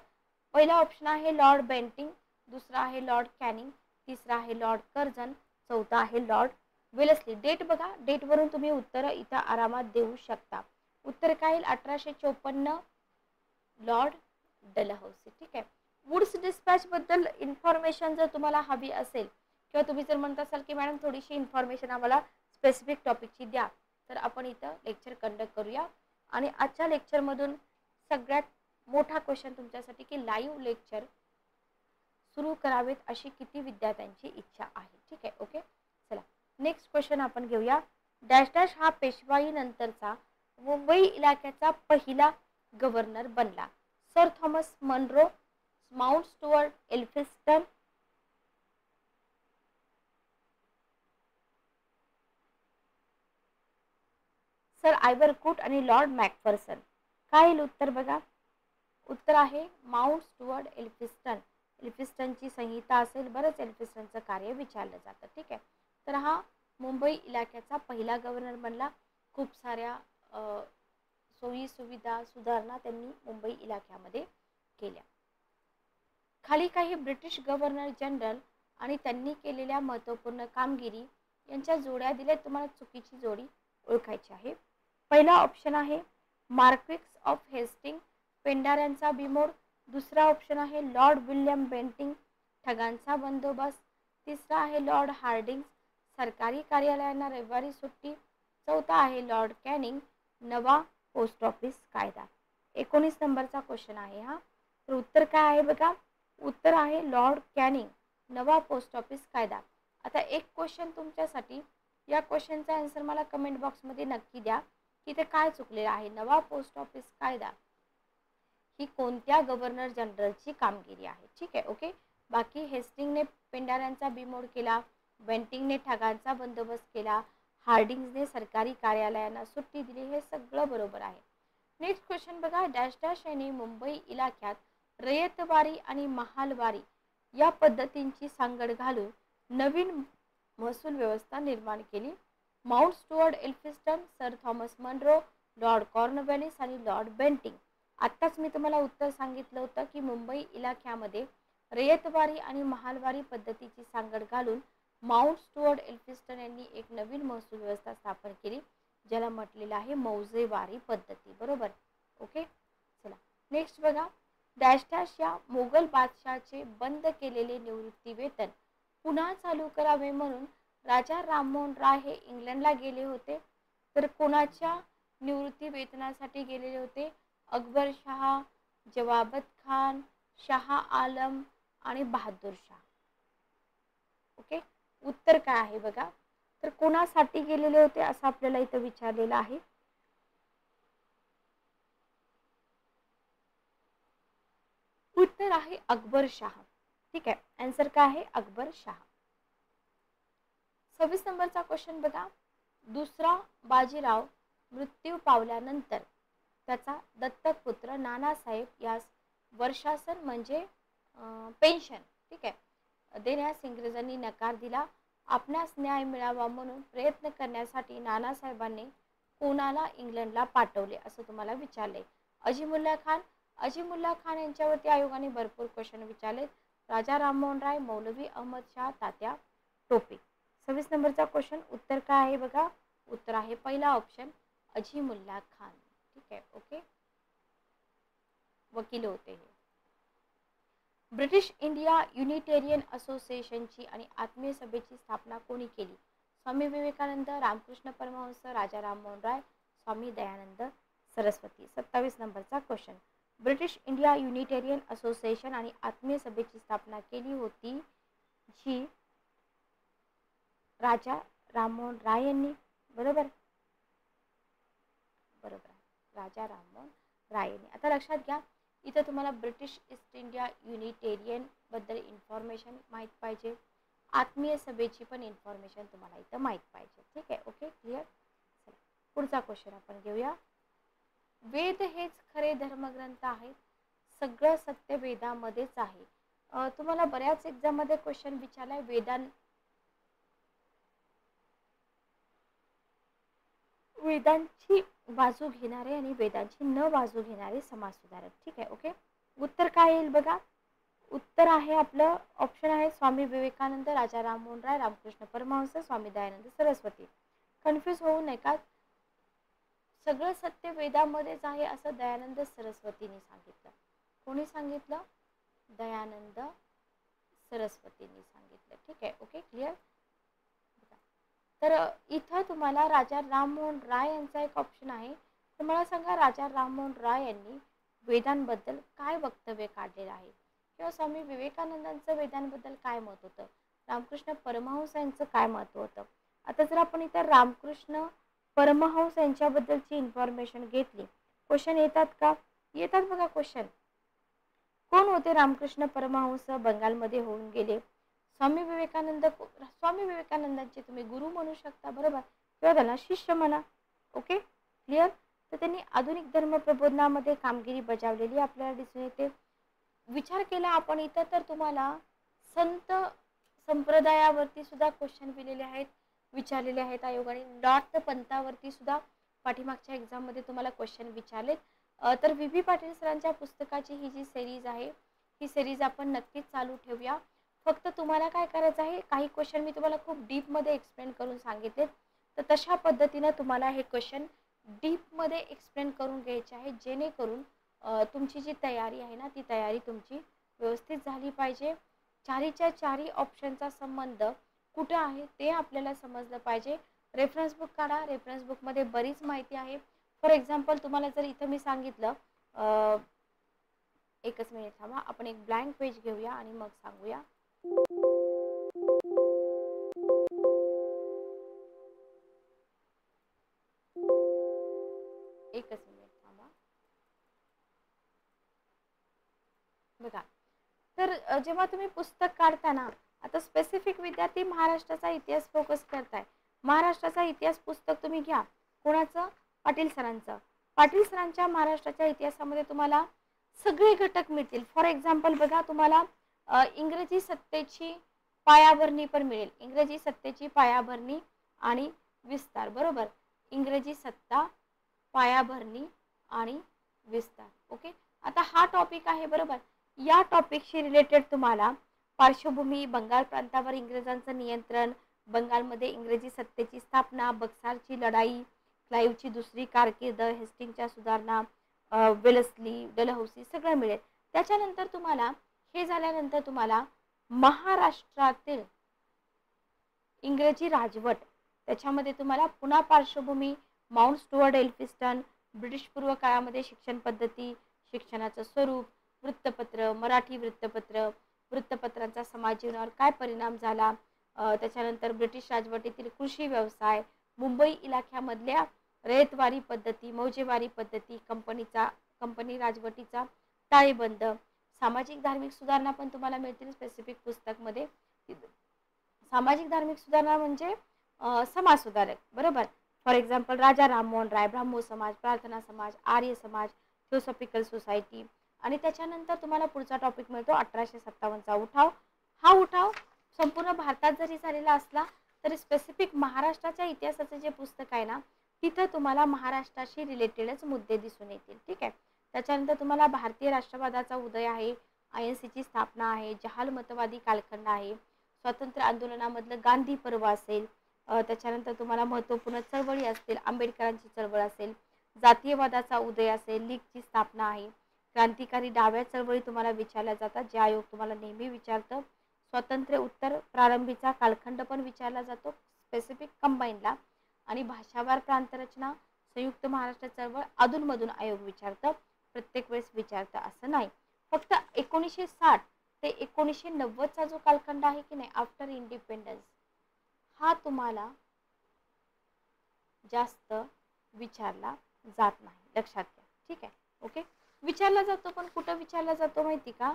पहिला ऑप्शन आहे लॉर्ड बेंटिंग, दुसरा आहे लॉर्ड कॅनिंग, तिसरा आहे लॉर्ड कर्झन, चौथा आहे लॉर्ड वेलेस्ली. डेट बघा, डेट वरून तुम्ही उत्तर इथं आरामात देऊ शकता. उत्तर काय येईल? 1854 लॉर्ड डलहौसी. ठीक आहे. वुड्स डिस्पॅच बद्दल इन्फॉर्मेशन जर तुम्हाला हवी असेल, किंवा तुम्ही जर म्हणत असाल की मॅडम थोडीशी इन्फॉर्मेशन आम्हाला स्पेसिफिक टॉपिकची द्या, तर आपण इथं लेक्चर कंडक्ट करूया. आणि आजच्या लेक्चरमधून सगळ्यात मोठा क्वेश्चन तुमच्यासाठी की लाईव्ह लेक्चर सुरू करावेत अशी किती विद्यार्थ्यांची इच्छा आहे? ठीक आहे, ओके. चला नेक्स्ट क्वेश्चन आपण घेऊया. डॅश डॅश हा पेशवाई नंतरचा मुंबई इलाक्याचा पहिला गव्हर्नर बनला. Sir Thomas Munro, Mount Stuart, Elphinstone, Sir Eyre Coote आणि लॉर्ड मॅकफर्सन. काय येईल उत्तर बघा. उत्तर आहे माउंट स्टुअर्ट एल्फिन्स्टन. एल्फिन्स्टनची संहिता असेल, बरंच एल्फिन्स्टनचं कार्य विचारलं जातं. ठीक आहे. तर हा मुंबई इलाख्याचा पहिला गव्हर्नर बनला. खूप साऱ्या सोयी सुविधा सुधारणा त्यांनी मुंबई इलाख्यामध्ये केल्या. खाली काही ब्रिटिश गव्हर्नर जनरल आणि त्यांनी केलेल्या महत्त्वपूर्ण कामगिरी यांच्या जोड्या दिल्या. तुम्हाला चुकीची जोडी ओळखायची आहे. पहिला ऑप्शन आहे मार्क्विस ऑफ हेस्टिंग, पेंढाऱ्यांचा बिमोड. दुसरा ऑप्शन आहे लॉर्ड विल्यम बेंटिंग, ठगांचा बंदोबस्त. तिसरा आहे लॉर्ड हार्डिंग्स, सरकारी कार्यालयांना रविवारी सुट्टी. चौथा आहे लॉर्ड कॅनिंग, नवा पोस्ट ऑफिस कायदा. 19 नंबरचा क्वेश्चन आहे हा. तर उत्तर काय आहे बघा, उत्तर आहे लॉर्ड कॅनिंग, नवा पोस्ट ऑफिस कायदा. आता एक क्वेश्चन तुमच्यासाठी, या क्वेश्चनचा आन्सर मला कमेंट बॉक्समध्ये नक्की द्या की ते काय चुकलेलं आहे. नवा पोस्ट ऑफिस कायदा ही कोणत्या गव्हर्नर जनरलची कामगिरी आहे. ठीक आहे, ओके. बाकी हेस्टिंगने पेंढाऱ्यांचा बिमोड केला, बेंटिंगने ठगांचा बंदोबस्त केला, हार्डिंग्सने सरकारी कार्यालयांना सुट्टी दिली, हे सगळं बरोबर आहे. नेक्स्ट क्वेश्चन बघा, डॅश डॅश यांनी मुंबई इलाख्यात रयतवारी आणि महालवारी या पद्धतींची सांगड घालून नवीन महसूल व्यवस्था निर्माण केली. Mount Stuart Elphinstone, Sir Thomas Munro, Lord Cornwallis आणि लॉर्ड बेंटिंग. आत्ताच मी तुम्हाला उत्तर सांगितलं होतं की मुंबई इलाख्यामध्ये रयतवारी आणि महालवारी पद्धतीची सांगड घालून माउंट स्टुअर्ट एल्फिन्स्टन यांनी एक नवीन महसूल व्यवस्था स्थापन केली, ज्याला म्हटलेलं आहे मौजेवारी पद्धती. बरोबर, ओके. चला नेक्स्ट बघा, डॅश डॅश या मोगल बादशाहचे बंद केलेले निवृत्ती वेतन पुन्हा चालू करावे म्हणून राजा राममोहन राय हे इंग्लंडला गेले होते. तर कोणाच्या निवृत्ती वेतनासाठी गेलेले होते? अकबर शहा, जवाबत खान, शाह आलम आणि बहादूर शाह. ओके, उत्तर काय आहे बघा, तर कोणासाठी गेलेले होते असं आपल्याला इथं विचारलेलं आहे. उत्तर आहे अकबर शाह. ठीक आहे, आन्सर काय आहे? अकबर शाह. 26 नंबरचा क्वेश्चन बघा, दुसरा बाजीराव मृत्यू पावल्यानंतर त्याचा दत्तक पुत्र नानासाहेब यास वर्षासन म्हणजे पेन्शन, ठीक आहे, देण्यास इंग्रजांनी नकार दिला. आपणास न्याय मिळावा म्हणून प्रयत्न करण्यासाठी नानासाहेबांनी कोणाला इंग्लंडला पाठवले असं तुम्हाला विचारले. अजीमुल्ला खान. अजीमुल्ला खान यांच्यावरती आयोगाने भरपूर क्वेश्चन विचारले. राजा राममोहन राय, मौलवी अहमद शाह, तात्या टोपे. 26 नंबरचा क्वेश्चन, उत्तर काय आहे बघा, उत्तर आहे पहिला ऑप्शन अजीमुल्ला खान. ठीक आहे, ओके, वकील होते हे. ब्रिटिश इंडिया युनिटेरियन असोसिएशनची आणि आत्मीय सभेची स्थापना कोणी केली? स्वामी विवेकानंद, रामकृष्ण परमहंस, राजा राममोहन राय, स्वामी दयानंद सरस्वती. 27 नंबरचा question, British India Unitarian association आणि आत्मीय सभेची स्थापना केली होती जी राजा राममोहन राय यांनी. बरोबर, बरोबर आहे, राजा राममोहन राय यांनी. आता लक्षात घ्या, इथं तुम्हाला ब्रिटिश ईस्ट इंडिया युनिटेरियन बद्दल इन्फॉर्मेशन माहीत पाहिजे, आत्मीय सभेची पण इन्फॉर्मेशन तुम्हाला इथं माहीत पाहिजे. ठीक आहे, ओके, क्लिअर. चला पुढचा क्वेश्चन आपण घेऊया. वेद हेच खरे धर्मग्रंथ आहेत, सगळं सत्य वेदामध्येच आहे. तुम्हाला बऱ्याच एक्झाममध्ये क्वेश्चन विचारलाय वेदांची बाजू घेणारे आणि वेदांची न बाजू घेणारे समाजसुधारक. ठीक आहे, ओके. उत्तर काय येईल बघा, उत्तर आहे आपलं ऑप्शन आहे स्वामी विवेकानंद, राजा राममोहन राय, रामकृष्ण परमहंस, स्वामी दयानंद सरस्वती. कन्फ्यूज होऊ नये का, सगळं सत्य वेदामध्येच आहे असं दयानंद सरस्वतींनी सांगितलं. कोणी सांगितलं? दयानंद सरस्वतींनी सांगितलं. ठीक आहे, ओके, क्लिअर. तर इथं तुम्हाला राजा राममोहन राय यांचा एक ऑप्शन आहे. तर मला सांगा, राजा राममोहन राय यांनी वेदांबद्दल काय वक्तव्य काढलेलं आहे, किंवा स्वामी विवेकानंदांचं वेदांबद्दल काय मत होतं, रामकृष्ण परमहंस यांचं काय मत होतं. आता जर आपण इथं रामकृष्ण परमहंस यांच्याबद्दलची इन्फॉर्मेशन घेतली, क्वेश्चन येतात का? येतात बघा क्वेश्चन. कोण होते रामकृष्ण परमहंस? बंगालमध्ये होऊन गेले. स्वामी विवेकानंदांचे तुम्ही गुरु म्हणू शकता, बरोबर, किंवा त्यांना शिष्य म्हणा. Okay, clear. तर त्यांनी आधुनिक धर्मप्रबोधनामध्ये कामगिरी बजावलेली आपल्याला दिसून येते. विचार केला आपण इथं तर तुम्हाला संत संप्रदायावरती सुद्धा क्वेश्चन दिलेले आहेत, विचारलेले आहेत आयोगाने. नाथ पंथावरती सुद्धा पाठीमागच्या एक्झाममध्ये तुम्हाला क्वेश्चन विचारलेत. तर व्ही पाटील सरांच्या पुस्तकाची ही जी सिरीज आहे, ही सिरीज आपण नक्कीच चालू ठेवूया. फक्त तुम्हाला काय करायचं आहे, काही क्वेश्चन मी तुम्हाला खूप डीपमध्ये एक्सप्लेन करून सांगितले, तर तशा पद्धतीनं तुम्हाला हे क्वेश्चन डीपमध्ये एक्सप्लेन करून घ्यायचे आहे, जेणेकरून तुमची जी तयारी आहे ना, ती तयारी तुमची व्यवस्थित झाली पाहिजे. चारीच्या चारी ऑप्शनचा संबंध कुठं आहे ते आपल्याला समजलं पाहिजे. रेफरन्स बुक काढा, रेफरन्स बुकमध्ये बरीच माहिती आहे. फॉर एक्झाम्पल तुम्हाला जर इथं मी सांगितलं, एकच मिनिट थांबा, आपण एक ब्लँक पेज घेऊया आणि मग सांगूया. एकच मिनिट थांबा. बघा, तर जेव्हा तुम्ही पुस्तक काढताना, आता स्पेसिफिक विद्यार्थी महाराष्ट्राचा इतिहास फोकस करताय, महाराष्ट्राचा इतिहास पुस्तक तुम्ही घ्या. कोणाचं? पाटील सरांचं. पाटील सरांच्या महाराष्ट्राच्या इतिहासामध्ये तुम्हाला सगळे घटक मिळतील. फॉर एक्झाम्पल बघा, तुम्हाला इंग्रजी सत्तेची पायाभरणी पण मिळेल. इंग्रजी सत्तेची पायाभरणी आणि विस्तार, बरोबर. इंग्रजी सत्ता, पायाभरणी आणि विस्तार. ओके, आता हा टॉपिक आहे, बरोबर. या टॉपिकशी रिलेटेड तुम्हाला पार्श्वभूमी, बंगाल प्रांतावर इंग्रजांचं नियंत्रण, बंगालमध्ये इंग्रजी सत्तेची स्थापना, बक्सारची लढाई, क्लाईव्हची दुसरी कारकीर्द, हेस्टिंगच्या सुधारणा, वेलस्ली, डलहौसी सगळं मिळेल. त्याच्यानंतर तुम्हाला हे झाल्यानंतर तुम्हाला महाराष्ट्रातील इंग्रजी राजवट, त्याच्यामध्ये तुम्हाला पुन्हा पार्श्वभूमी, माउंट स्टुअर्ट एल्फिस्टन, ब्रिटिश पूर्व काळामध्ये शिक्षण पद्धती, शिक्षणाचं स्वरूप, वृत्तपत्र, मराठी वृत्तपत्र, वृत्तपत्रांचा समाज जीवनावर काय परिणाम झाला, त्याच्यानंतर ब्रिटिश राजवटीतील कृषी व्यवसाय, मुंबई इलाख्यामधल्या रयतवारी पद्धती, मौजेवारी पद्धती, कंपनी राजवटीचा टाळेबंद, सामाजिक धार्मिक सुधारणा पण तुम्हाला मिळतील स्पेसिफिक पुस्तकमध्ये. सामाजिक धार्मिक सुधारणा म्हणजे समाज सुधारक, बरोबर. फॉर एक्झाम्पल राजा राममोहन राय, ब्राह्मो समाज, प्रार्थना समाज, आर्य समाज, थिओसॉफिकल सोसायटी. आणि त्याच्यानंतर तुम्हाला पुढचा टॉपिक मिळतो 1857चा उठाव. हा उठाव संपूर्ण भारतात जरी झालेला असला तरी स्पेसिफिक महाराष्ट्राच्या इतिहासाचे जे पुस्तक आहे ना, तिथं तुम्हाला महाराष्ट्राशी रिलेटेडच मुद्दे दिसून येतील. ठीक आहे. त्याच्यानंतर तुम्हाला भारतीय राष्ट्रवादाचा उदय आहे, INCची स्थापना आहे, जहाल मतवादी कालखंड आहे, स्वातंत्र्य आंदोलनामधलं गांधी पर्व असेल, त्याच्यानंतर तुम्हाला महत्त्वपूर्ण चळवळी असतील, आंबेडकरांची चळवळ असेल, जातीयवादाचा उदय असेल, लीगची स्थापना आहे, क्रांतिकारी डाव्या चळवळी तुम्हाला विचारल्या जातात, जे आयोग तुम्हाला नेहमी विचारतं. स्वातंत्र्य उत्तर प्रारंभीचा कालखंड पण विचारला जातो स्पेसिफिक कंबाईनला. आणि भाषावार प्रांतरचना, संयुक्त महाराष्ट्र चळवळ अधूनमधून आयोग विचारतं, प्रत्येक वेळेस विचारतं असं नाही. फक्त 1960 ते 1990चा जो कालखंड आहे की नाही, आफ्टर इंडिपेंडन्स, हा तुम्हाला जास्त विचारला जात नाही, लक्षात घ्या. ठीक आहे. ओके, विचारला जातो, पण कुठं विचारला जातो माहिती का?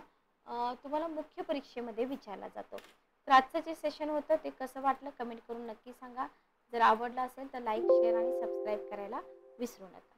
तुम्हाला मुख्य परीक्षेमध्ये विचारला जातो. तर आजचं जे सेशन होतं ते कसं वाटलं कमेंट करून नक्की सांगा. जर आवडलं असेल तर लाईक, शेअर आणि सबस्क्राईब करायला विसरू नका.